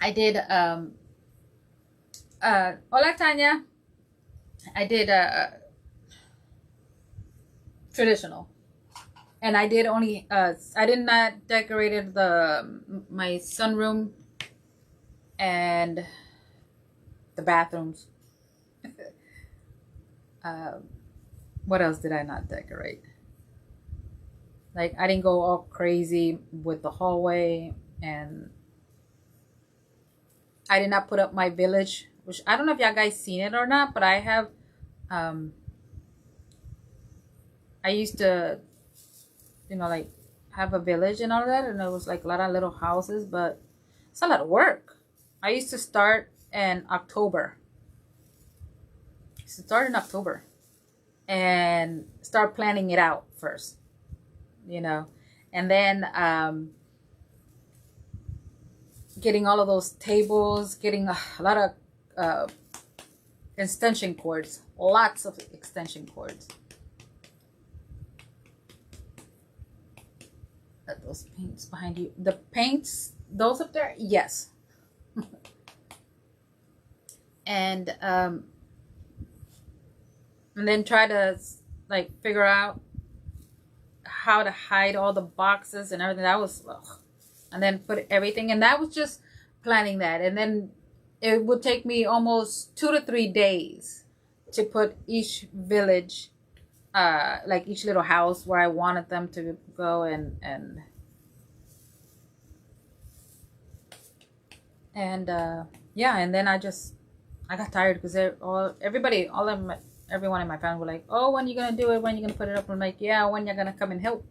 I did hola Tanya. I did traditional. And I did only I did not decorated my sunroom and the bathrooms. What else did I not decorate? Like I didn't go all crazy with the hallway, and I did not put up my village, which I don't know if y'all guys seen it or not, but I have I used to, you know, like have a village and all that, and it was like a lot of little houses, but it's a lot of work. I used to start in October. And start planning it out first, you know, and then getting all of those tables, getting a lot of extension cords, lots of extension cords. Those paints behind you, the paints those up there, yes. And and then try to like figure out how to hide all the boxes and everything. That was ugh. And then put everything, and that was just planning that. And then it would take me almost 2 to 3 days to put each village, like each little house where I wanted them to go, and yeah. And then I got tired because everyone in my family were like, oh, when you gonna do it, when you gonna put it up? I'm like, yeah, when you're gonna come and help.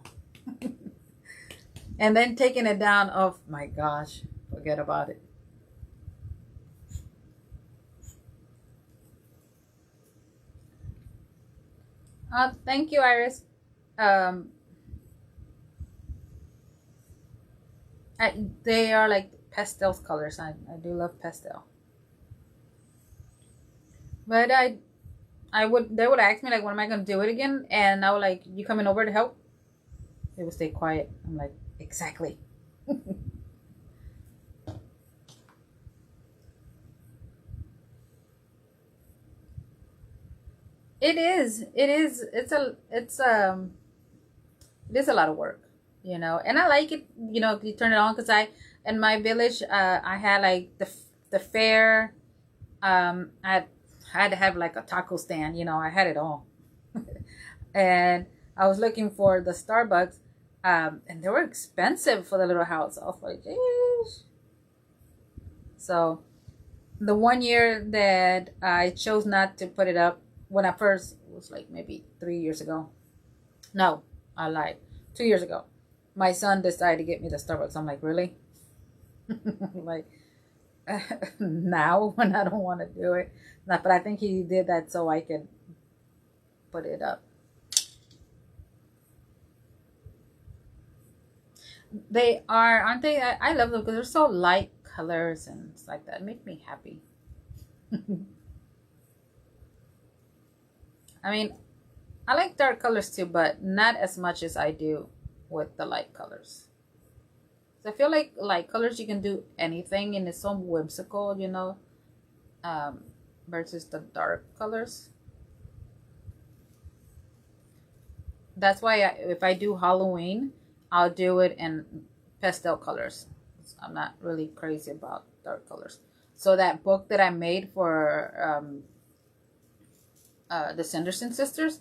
And then taking it down, oh my gosh, forget about it. Thank you, Iris. um they are like pastel colors. I do love pastel. But they would ask me like, when am I gonna do it again? And I was like, you coming over to help? They would stay quiet. I'm like, exactly. It is. It is. It is a lot of work, and I like it. You turn it on because in my village, I had like the fair. I had to have like a taco stand. I had it all, and I was looking for the Starbucks, and they were expensive for the little house. I was like, "Jeez." So the one year that I chose not to put it up, when I first, it was like maybe 3 years ago. No, I lied. 2 years ago, my son decided to get me the Starbucks. I'm like, really? Like, now when I don't want to do it. But I think he did that so I could put it up. They are, aren't they? I love them because they're so light colors and it's like that. It makes me happy. I mean, I like dark colors too, but not as much as I do with the light colors. So I feel like light colors, you can do anything and it's so whimsical, um, versus the dark colors. That's why if I do Halloween, I'll do it in pastel colors. I'm not really crazy about dark colors. So that book that I made for the Sanderson sisters,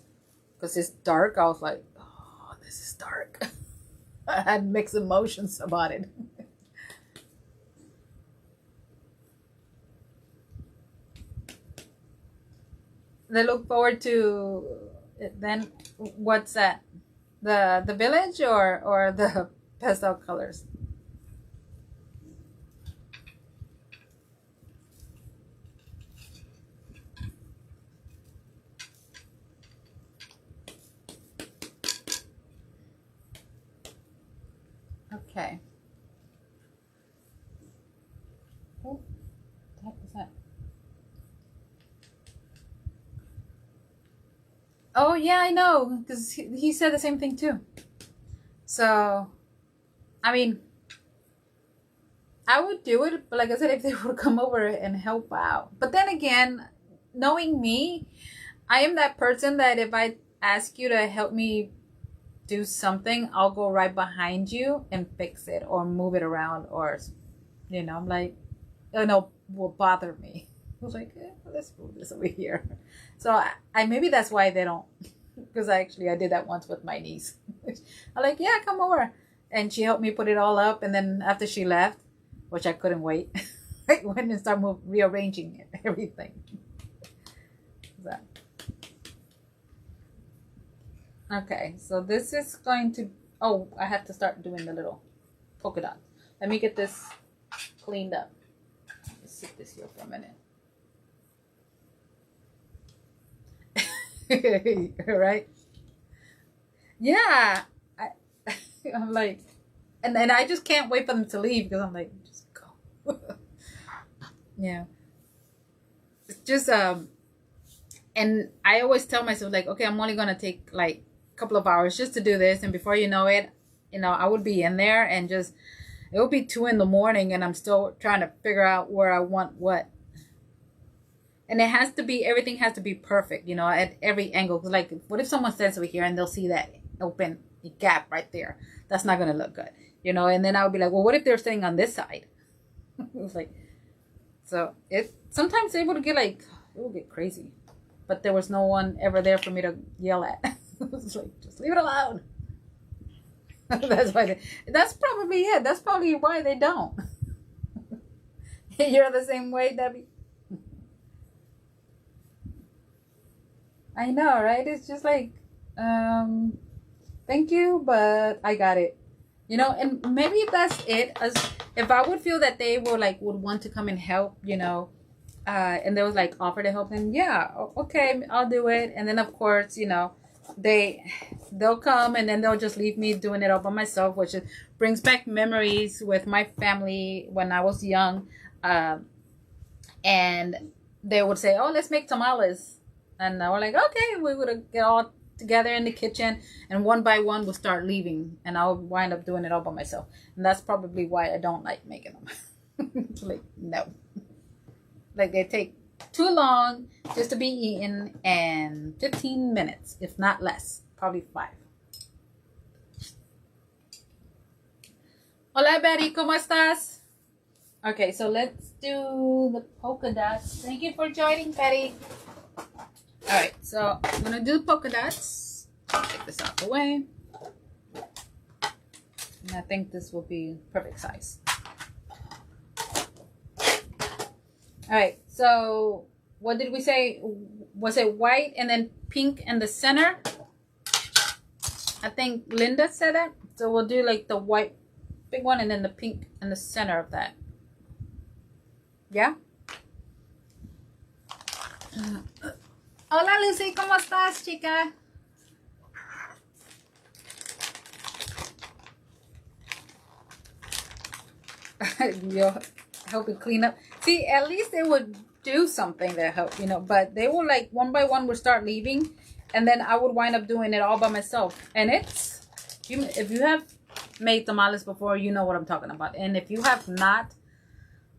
because it's dark, I was like, oh, this is dark. I had mixed emotions about it. They look forward to it. Then what's that? The village or the pastel colors? Okay. Oh, what was that? Oh yeah, I know, because he said the same thing too. So, I mean, I would do it, but like I said, if they would come over and help out. But then again, knowing me, I am that person that if I ask you to help me do something, I'll go right behind you and fix it or move it around, or I'm like, oh no, will bother me. I was like, let's move this over here. So I maybe that's why they don't, because I did that once with my niece. I'm like, yeah, come over, and she helped me put it all up, and then after she left, which I couldn't wait, I went and started rearranging it, everything. So. Okay, so this is going to, oh, I have to start doing the little polka dots. Let me get this cleaned up. Let's sit this here for a minute. Right? Yeah. I'm like, and I just can't wait for them to leave because I'm like, just go. Yeah. It's just, and I always tell myself like, okay, I'm only going to take like couple of hours just to do this, and before you know it, I would be in there and just, It'll be 2 in the morning and I'm still trying to figure out where I want what. And it has to be, everything has to be perfect, you know, at every angle. Like, what if someone stands over here and they'll see that open gap right there? That's not going to look good, you know? And then I would be like, well, what if they're sitting on this side? It was like, so it, sometimes it would get like, it would get crazy. But there was no one ever there for me to yell at. It was like, just leave it alone. That's why that's probably it. That's probably why they don't. You're the same way, Debbie. I know, right? It's just like, thank you, but I got it. You know, and maybe that's it. As if I would feel that they were like would want to come and help, you know, and they was like offer to help, and yeah, okay, I'll do it. And then of course, you know, they'll come and then they'll just leave me doing it all by myself, which brings back memories with my family when I was young. And they would say, oh, let's make tamales. And I was like, okay, we would get all together in the kitchen, and one by one we'll start leaving, and I'll wind up doing it all by myself. And that's probably why I don't like making them. Like, no. Like, they take too long just to be eaten, and 15 minutes, if not less. Probably 5. Hola, Betty, ¿cómo estás? Okay, so let's do the polka dots. Thank you for joining, Betty. Alright, so I'm going to do polka dots. Take this out the way. And I think this will be perfect size. Alright, so what did we say? Was it white and then pink in the center? I think Linda said that. So we'll do like the white big one and then the pink in the center of that. Yeah? Hola, Lucy, ¿cómo estás, chica? You'll help you clean up. See, at least they would do something to help, you know, but they will like one by one would start leaving, and then I would wind up doing it all by myself. And it's, if you have made tamales before, you know what I'm talking about. And if you have not,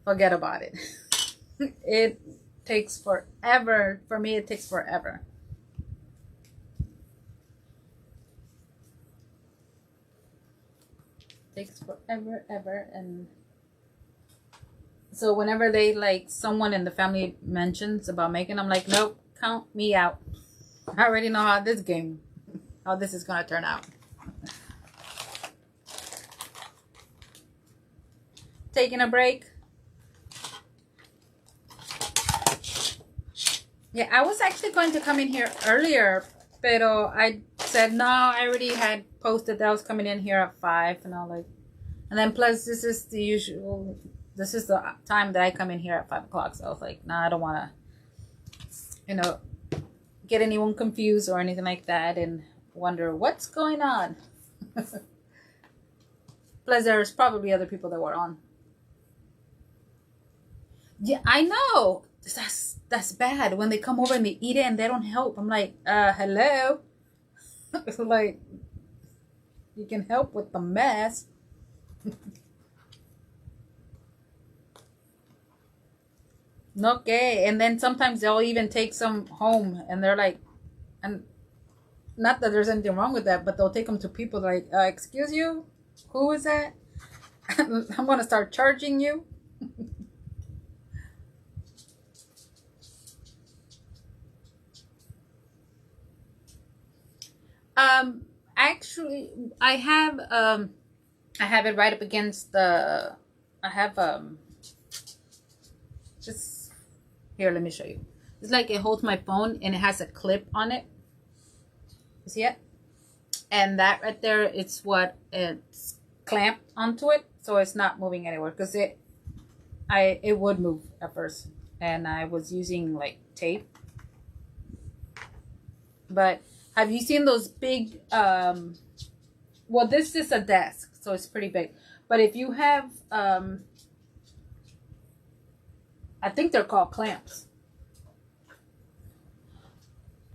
forget about it. It takes forever. For me, it takes forever. Takes forever, ever. And so whenever they like someone in the family mentions about making, I'm like, nope, count me out. I already know how this is gonna turn out. Taking a break. Yeah, I was actually going to come in here earlier, pero I said no. I already had posted that I was coming in here at 5, and I was like, and then plus this is the usual. This is the time that I come in here at 5 o'clock. So I was like, nah, I don't want to, you know, get anyone confused or anything like that, and wonder what's going on. Plus, there's probably other people that were on. Yeah, I know. That's bad when they come over and they eat it and they don't help. I'm like, hello. It's like, you can help with the mess. Okay, and then sometimes they'll even take some home, and they're like, and not that there's anything wrong with that, but they'll take them to people like, excuse you, who is that? I'm gonna start charging you. Actually, I have it right up against the, I have, just, here, let me show you. It's like it holds my phone and it has a clip on it. You see it? And that right there, it's what it's clamped onto it. So it's not moving anywhere, because it would move at first. And I was using like tape. But have you seen those big, well, this is a desk, so it's pretty big. But if you have, I think they're called clamps.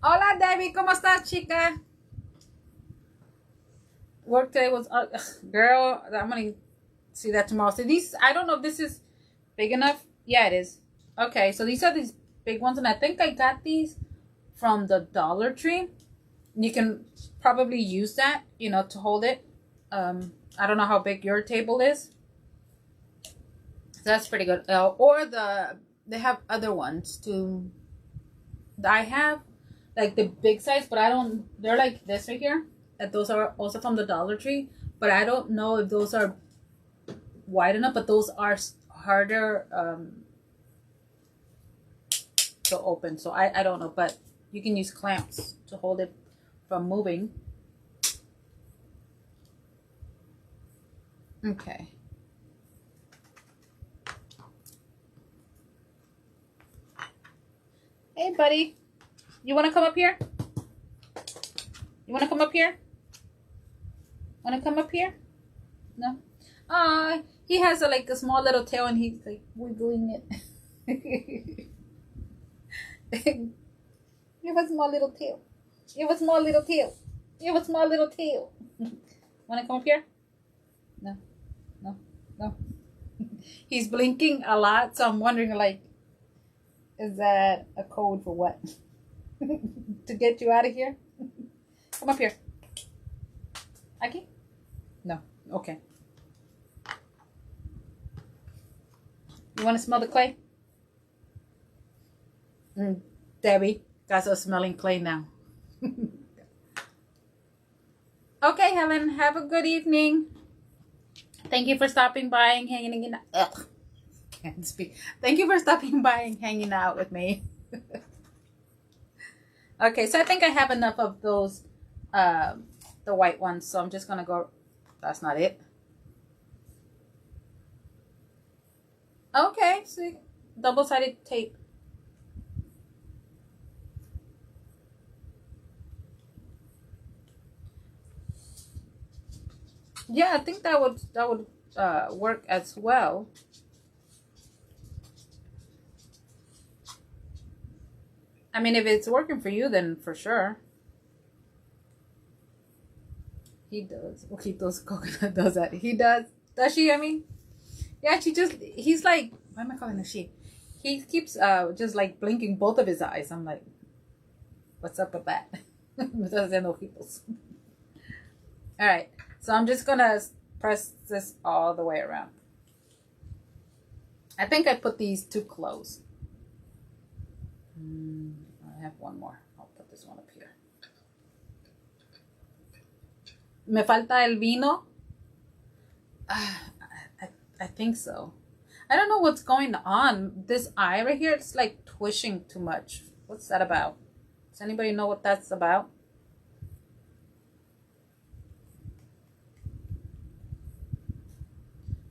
Hola, Debbie, ¿cómo estás, chica? Work today was, girl, I'm going to see that tomorrow. So these, I don't know if this is big enough. Yeah, it is. Okay, so these are these big ones, and I think I got these from the Dollar Tree. You can probably use that, you know, to hold it. I don't know how big your table is. So that's pretty good. Or they have other ones too. I have like the big size, but I don't. They're like this right here. And those are also from the Dollar Tree, but I don't know if those are wide enough. But those are harder to open, so I don't know. But you can use clamps to hold it from moving. Okay. Hey, buddy. You want to come up here? You want to come up here? Want to come up here? No? He has like a small little tail and he's like wiggling it. You have a small little tail. You have a small little tail. You have a small little tail. Want to come up here? No. No. No. He's blinking a lot, so I'm wondering, like, is that a code for what? To get you out of here? Come up here. Okay? No. Okay. You want to smell the clay? Debbie, got us smelling clay now. Okay, Helen, have a good evening. Thank you for stopping by and hanging out. Ugh, can't speak. Thank you for stopping by and hanging out with me. Okay, so I think I have enough of those, the white ones. So I'm just gonna go. That's not it. Okay, see, double-sided tape. Yeah, I think that would work as well. I mean, if it's working for you, then for sure. He does. Ojitos Coconut does that. He does. Does she? I mean, yeah, he's like, why am I calling her she? He keeps just like blinking both of his eyes. I'm like, what's up with that? All right. So I'm just going to press this all the way around. I think I put these too close. I have one more. I'll put this one up here. Me falta el vino. I think so. I don't know what's going on. This eye right here, it's like twitching too much. What's that about? Does anybody know what that's about?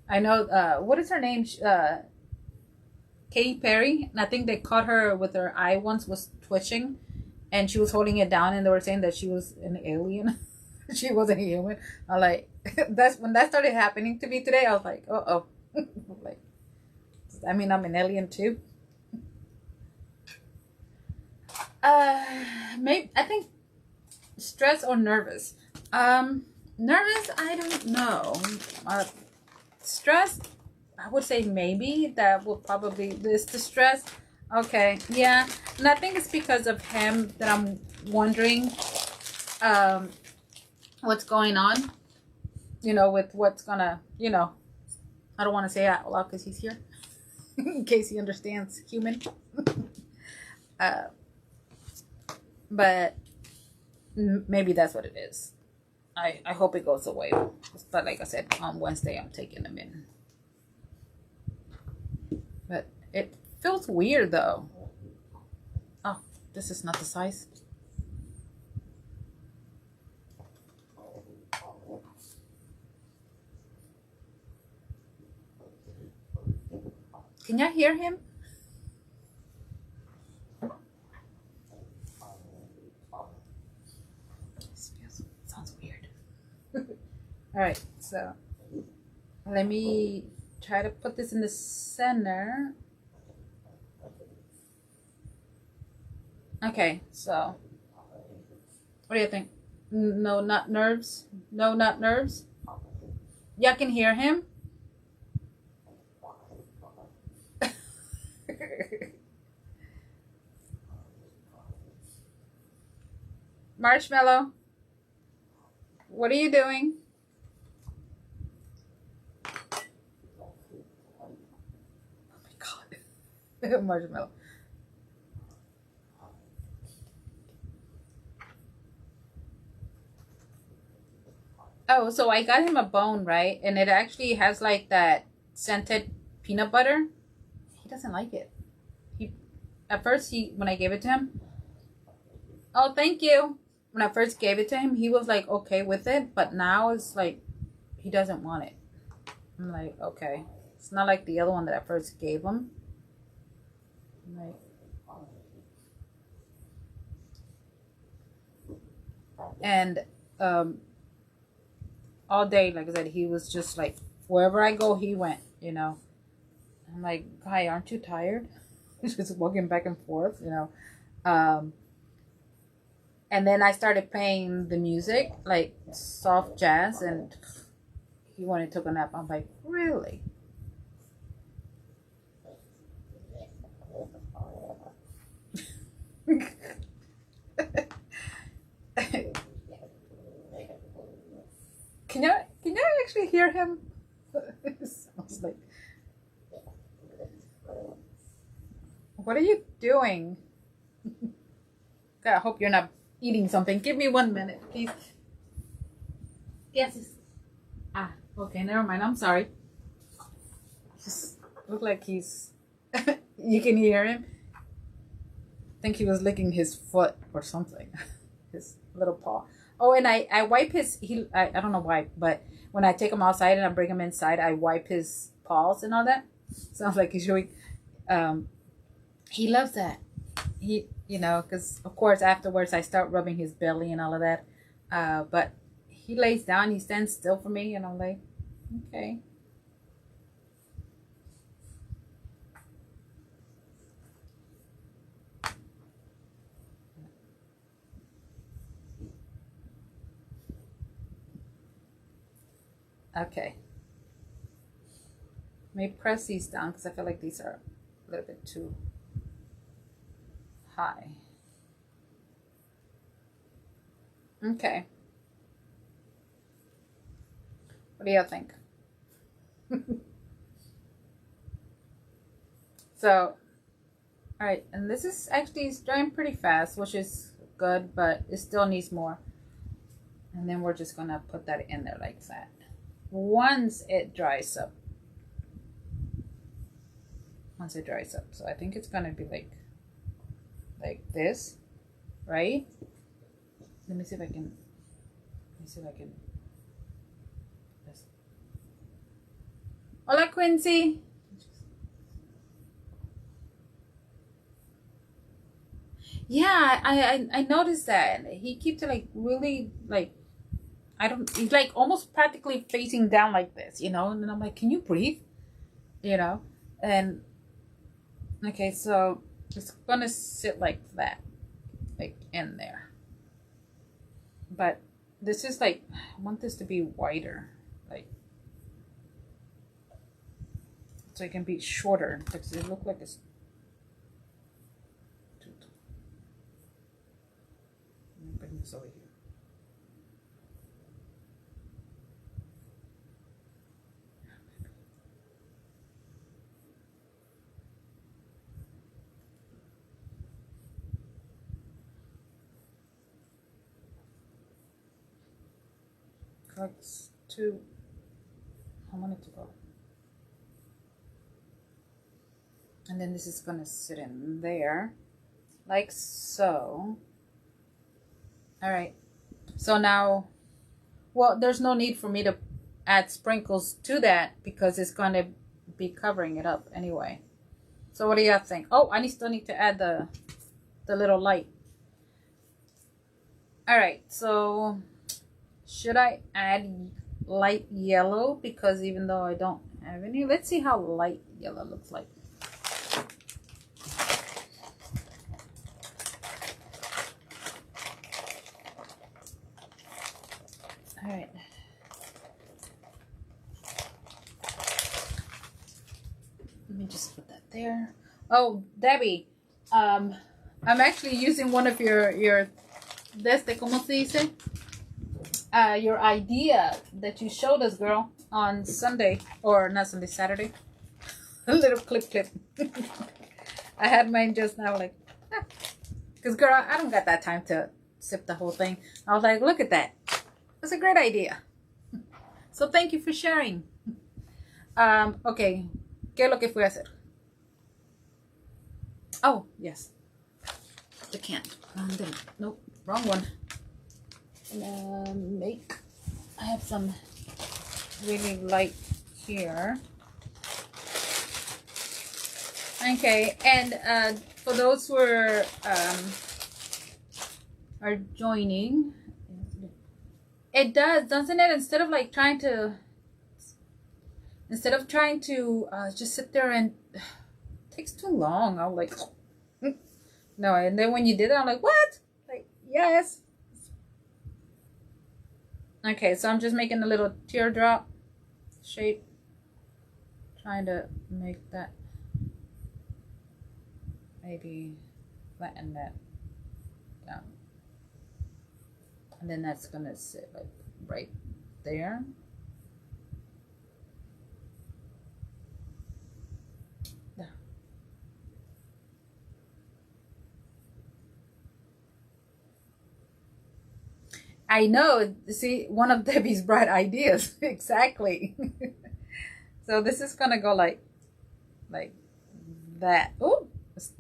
I know, what is her name? Katy Perry. And I think they caught her with her eye once was twitching. And she was holding it down and they were saying that she was an alien. She wasn't human. I'm like, that's when that started happening to me today. I was like, uh-oh. Like, I mean, I'm an alien too. Maybe, I think stress or nervous. Nervous, I don't know. Stress, I would say maybe that will probably this the stress. Okay, yeah, and I think it's because of him that I'm wondering what's going on, you know, with what's gonna, you know, I don't want to say out loud because he's here in case he understands human. But maybe that's what it is. I hope it goes away. But like I said, on Wednesday, I'm taking them in. But it feels weird, though. Oh, this is not the size. Can y'all hear him? All right, so let me try to put this in the center. Okay, so what do you think? No, not nerves. No, not nerves. Y'all can hear him? Marshmallow, what are you doing? Oh my god. Marshmallow. Oh, so I got him a bone, right? And it actually has like that scented peanut butter. He doesn't like it. He at first he when I gave it to him. Oh, thank you. When I first gave it to him, he was like okay with it, but now it's like he doesn't want it. I'm like, okay. It's not like the other one that I first gave him. I'm like, and all day, like I said, he was just like wherever I go, he went. I'm like, guy, aren't you tired? He's just walking back and forth. And then I started playing the music, like soft jazz, and he went and took a nap. I'm like, really? Can you actually hear him? It sounds like. What are you doing? God, I hope you're not eating something. Give me 1 minute, please. Yes. Ah, okay, never mind. I'm sorry. Just look like he's. You can hear him. I think he was licking his foot or something. His little paw. Oh, and I wipe his. I don't know why, but when I take him outside and I bring him inside, I wipe his paws and all that. Sounds like he's doing. He loves that. Because of course afterwards I start rubbing his belly and all of that. But he lays down, he stands still for me, and I'm like, okay. Okay. Let me press these down because I feel like these are a little bit too high. Okay. What do you think? So, all right, and this is actually drying pretty fast, which is good, but it still needs more. And then we're just gonna put that in there like that. Once it dries up. So I think it's gonna be like this, right? Let me see if I can. Hola, Quincy. Yeah, I noticed that he keeps it like really like he's like almost practically facing down like this, and then I'm like, can you breathe? And okay, so it's gonna sit like that, like in there. But this is like, I want this to be wider, like, so it can be shorter because it looks like it's too. Let me bring this over here. It's too. I want it to go. And then this is gonna sit in there, like so. All right. So now, well, there's no need for me to add sprinkles to that because it's gonna be covering it up anyway. So what do you think? Oh, I still need to add the little light. All right. So should I add light yellow? Because even though I don't have any, let's see how light yellow looks like. All right. Let me just put that there. Oh, Debbie, I'm actually using one of your desde como se dice, your idea that you showed us, girl, on Sunday or not Sunday, Saturday. A little clip. I had mine just now, like, because girl, I don't got that time to sip the whole thing. I was like, look at that. That's a great idea. So thank you for sharing. Okay, ¿qué es lo que fui a hacer? Oh, yes. The can. Nope, wrong one. I have some really light here. Okay, and for those who are joining, it doesn't it? Instead of trying to just sit there and it takes too long. I'm like, no, and then when you did it, I'm like, what? Like, yes. Okay, so I'm just making a little teardrop shape, trying to make that, maybe flatten that down, and then that's gonna sit like right there. I know. See, one of Debbie's bright ideas. Exactly. So this is gonna go like that. Oh, this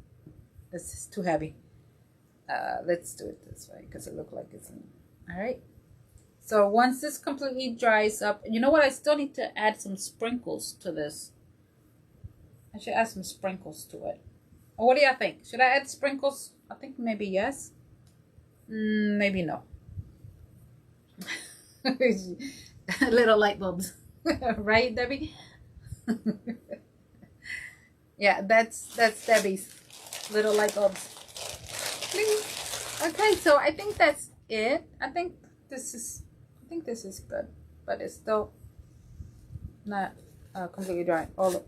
is too heavy. Let's do it this way because it looks like it's in. All right. So once this completely dries up, you know what? I still need to add some sprinkles to this. I should add some sprinkles to it. Or what do y'all think? Should I add sprinkles? I think maybe yes. Maybe no. Little light bulbs. Right, Debbie? Yeah, that's Debbie's little light bulbs. Okay, so I think that's it. I think this is good, but it's still not completely dry. Oh, look.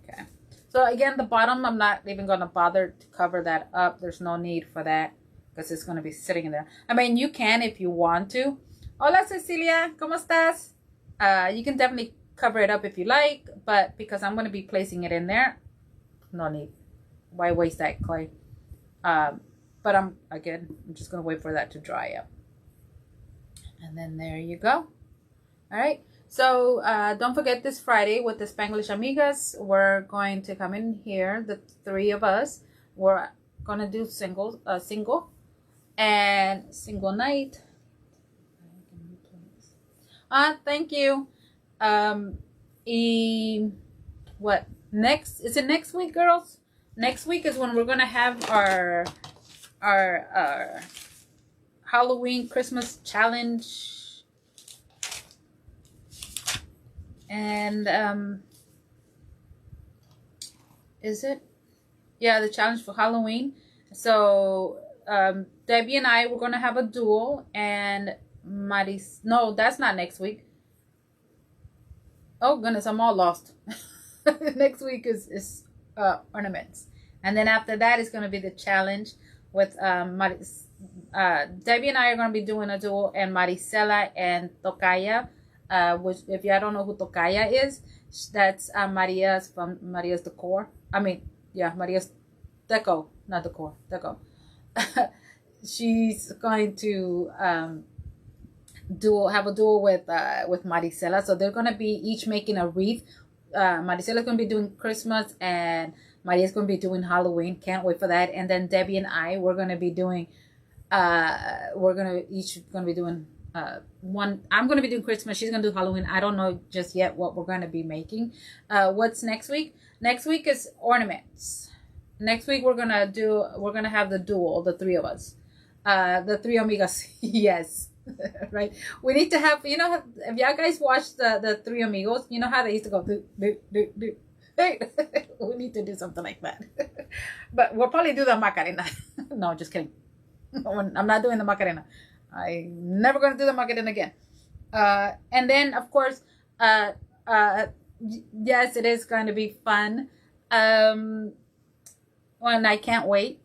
Okay. So again, the bottom, I'm not even gonna bother to cover that up. There's no need for that because it's gonna be sitting in there. I mean, you can if you want to. Hola, Cecilia, ¿cómo estás? You can definitely cover it up if you like, but because I'm gonna be placing it in there, no need. Why waste that clay? But I'm just gonna wait for that to dry up. And then there you go. All right. So don't forget this Friday with the Spanglish Amigas, we're going to come in here, the three of us. We're gonna do single and single night. Thank you. What next? Is it next week, girls? Next week is when we're gonna have our Halloween Christmas challenge. And is it? Yeah, the challenge for Halloween. So Debbie and I, we're gonna have a duel, and no, that's not next week. Oh goodness, I'm all lost. Next week is ornaments, and then after that is gonna be the challenge with Debbie and I are gonna be doing a duel, and Maricela and Tocaya. Which, if y'all don't know who Tocaya is, that's Maria's from Maria's Decor. I mean, yeah, Maria's Deco, not Decor, Deco. She's going to have a duel with Maricela. So they're gonna be each making a wreath. Maricela's gonna be doing Christmas, and Maria's gonna be doing Halloween. Can't wait for that. And then Debbie and I, we're gonna be doing. We're gonna be doing. One, I'm gonna be doing Christmas. She's gonna do Halloween. I don't know just yet what we're gonna be making. What's next week? Next week is ornaments. Next week we're gonna have the duel, the three of us, the three amigas. Yes, right. We need to have, if y'all guys watch the three amigos, you know how they used to go do. Hey, we need to do something like that. But we'll probably do the Macarena. No, just kidding. I'm not doing the Macarena. I'm never going to do the marketing again. And then, of course, yes, it is going to be fun. Um, and I can't wait,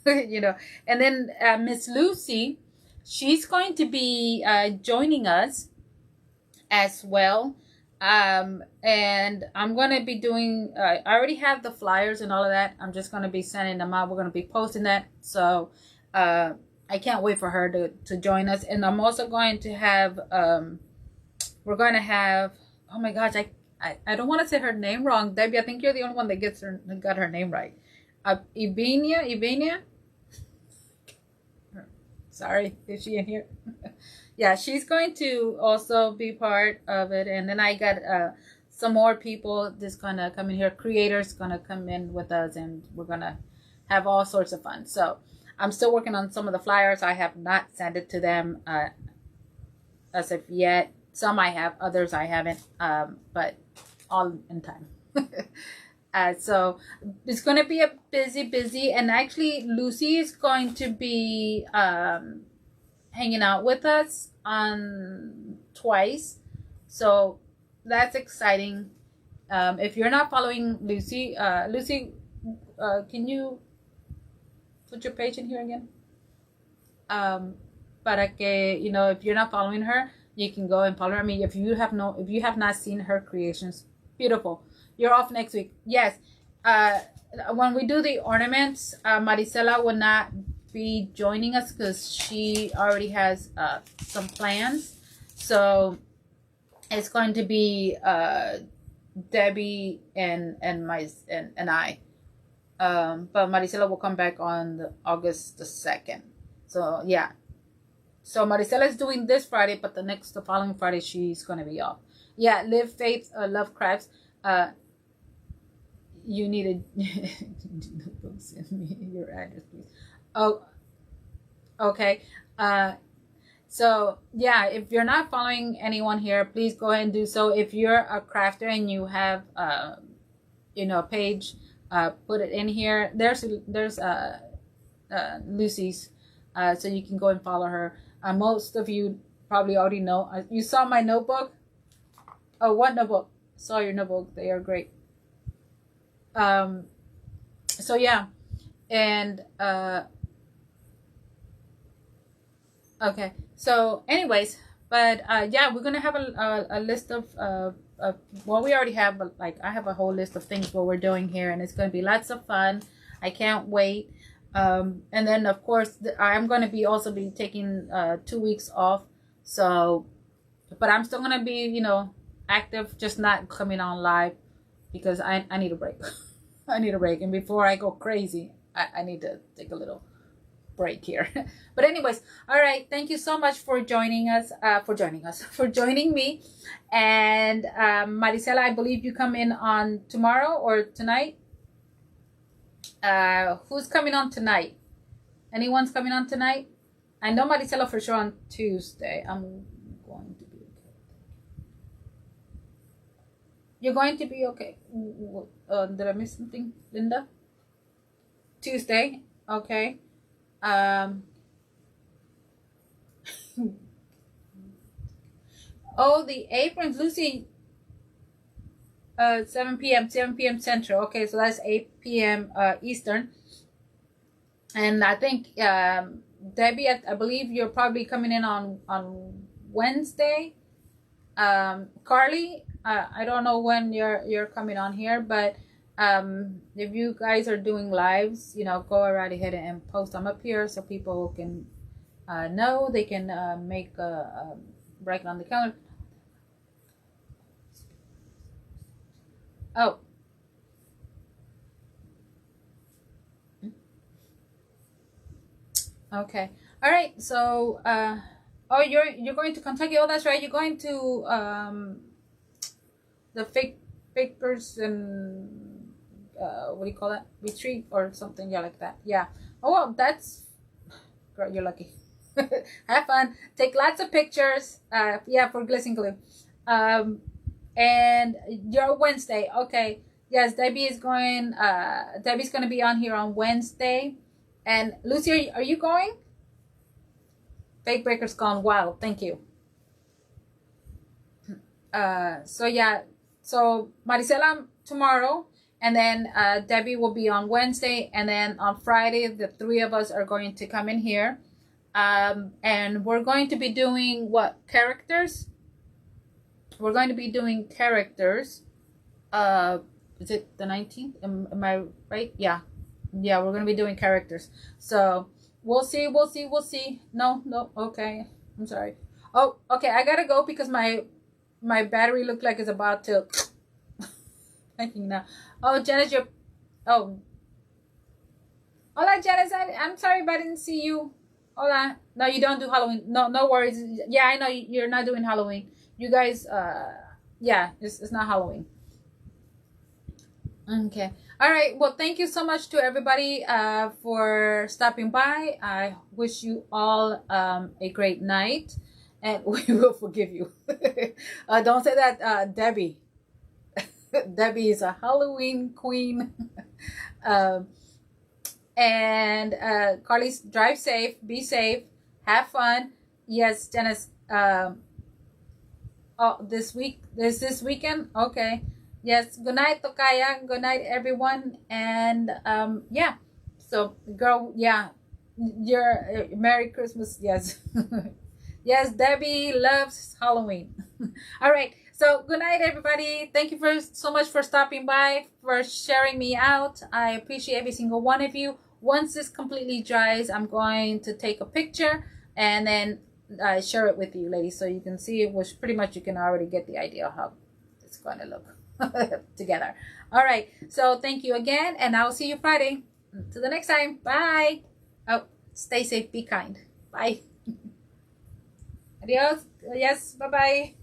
you know. And then Miss Lucy, she's going to be joining us as well. And I'm going to be doing, I already have the flyers and all of that. I'm just going to be sending them out. We're going to be posting that. So I can't wait for her to join us. And I'm also going to have, we're going to have, oh my gosh, I don't want to say her name wrong. Debbie, I think you're the only one that got her name right. Ivania. Sorry, is she in here? Yeah, she's going to also be part of it. And then I got some more people just gonna come in here. Creators gonna come in with us, and we're gonna have all sorts of fun. So I'm still working on some of the flyers. I have not sent it to them as of yet. Some I have, others I haven't, but all in time. So it's going to be a busy, and actually Lucy is going to be hanging out with us on twice. So that's exciting. If you're not following Lucy, can you put your page in here again? Para que, you know, if you're not following her, you can go and follow her. I mean, if you have not seen her creations, beautiful. You're off next week. Yes. When we do the ornaments, Marisela will not be joining us because she already has some plans. So it's going to be Debbie and I. But Marisela will come back on August the 2nd. So yeah. So Marisela is doing this Friday, but the following Friday she's gonna be off. Yeah, Live Faith, Love Crafts. You need to send me your address, please. Oh, okay. So yeah, if you're not following anyone here, please go ahead and do so. If you're a crafter and you have a page, put it in here. There's Lucy's, so you can go and follow her. Most of you probably already know. You saw my notebook. Oh, what notebook? Saw your notebook. They are great. So yeah, and okay. So anyways, but yeah, we're gonna have a list of well, we already have, but like I have a whole list of things what we're doing here, and it's gonna be lots of fun. I can't wait. And then of course I'm gonna also be taking 2 weeks off. So, but I'm still gonna be active, just not coming on live because I need a break. I need a break, and before I go crazy, I need to take a little break here. But anyways, all right, thank you so much for joining me. And Marisela, I believe you come in on tomorrow or tonight. Who's coming on tonight? Anyone's coming on tonight? I know Marisela for sure on Tuesday. I'm going to be okay. You're going to be okay. Did I miss something, Linda? Tuesday, okay. Oh, the aprons, Lucy. 7 p.m. Central. Okay, so that's 8 p.m. Eastern. And I think Debbie, I believe you're probably coming in on Wednesday. Carly, I don't know when you're coming on here, but if you guys are doing lives, go right ahead and post them up here so people can know. They can make a break on the calendar. Oh. Okay. All right. So, oh, you're going to Kentucky. Oh, that's right. You're going to the fakers and what do you call that? Retreat or something, yeah, like that. Yeah. Oh, well, that's girl. You're lucky. Have fun. Take lots of pictures. Yeah, for Glisten Glue. And your Wednesday. Okay. Yes, Debbie's going to be on here on Wednesday. And Lucy, are you going? Fake Breaker's gone wild. Thank you. So yeah. So Marisela tomorrow, And then Debbie will be on Wednesday. And then on Friday, the three of us are going to come in here. And we're going to be doing what? Characters? We're going to be doing characters. Is it the 19th? Am I right? Yeah. Yeah, we're going to be doing characters. So we'll see. No, okay. I'm sorry. Oh, okay. I got to go because my battery looked like it's about to... Thinking now. Oh, Janice, you're... Oh. Hola, Janice. I'm sorry if I didn't see you. Hola. No, you don't do Halloween. No worries. Yeah, I know you're not doing Halloween. You guys, yeah, it's not Halloween. Okay. All right. Well, thank you so much to everybody for stopping by. I wish you all a great night, and we will forgive you. Don't say that, Debbie. Debbie is a Halloween queen. And Carly's, drive safe, be safe, have fun. Yes, Janice. Oh, this weekend. Okay. Yes. Good night, Tokaya. Good night, everyone. And yeah. So, girl, yeah. Your Merry Christmas. Yes. Yes, Debbie loves Halloween. All right. So, good night, everybody. Thank you so much for stopping by, for sharing me out. I appreciate every single one of you. Once this completely dries, I'm going to take a picture and then share it with you, ladies, so you can see it, which pretty much you can already get the idea of how it's going to look together. All right. So, thank you again, and I'll see you Friday. Until the next time. Bye. Oh, stay safe. Be kind. Bye. Adios. Yes. Bye-bye.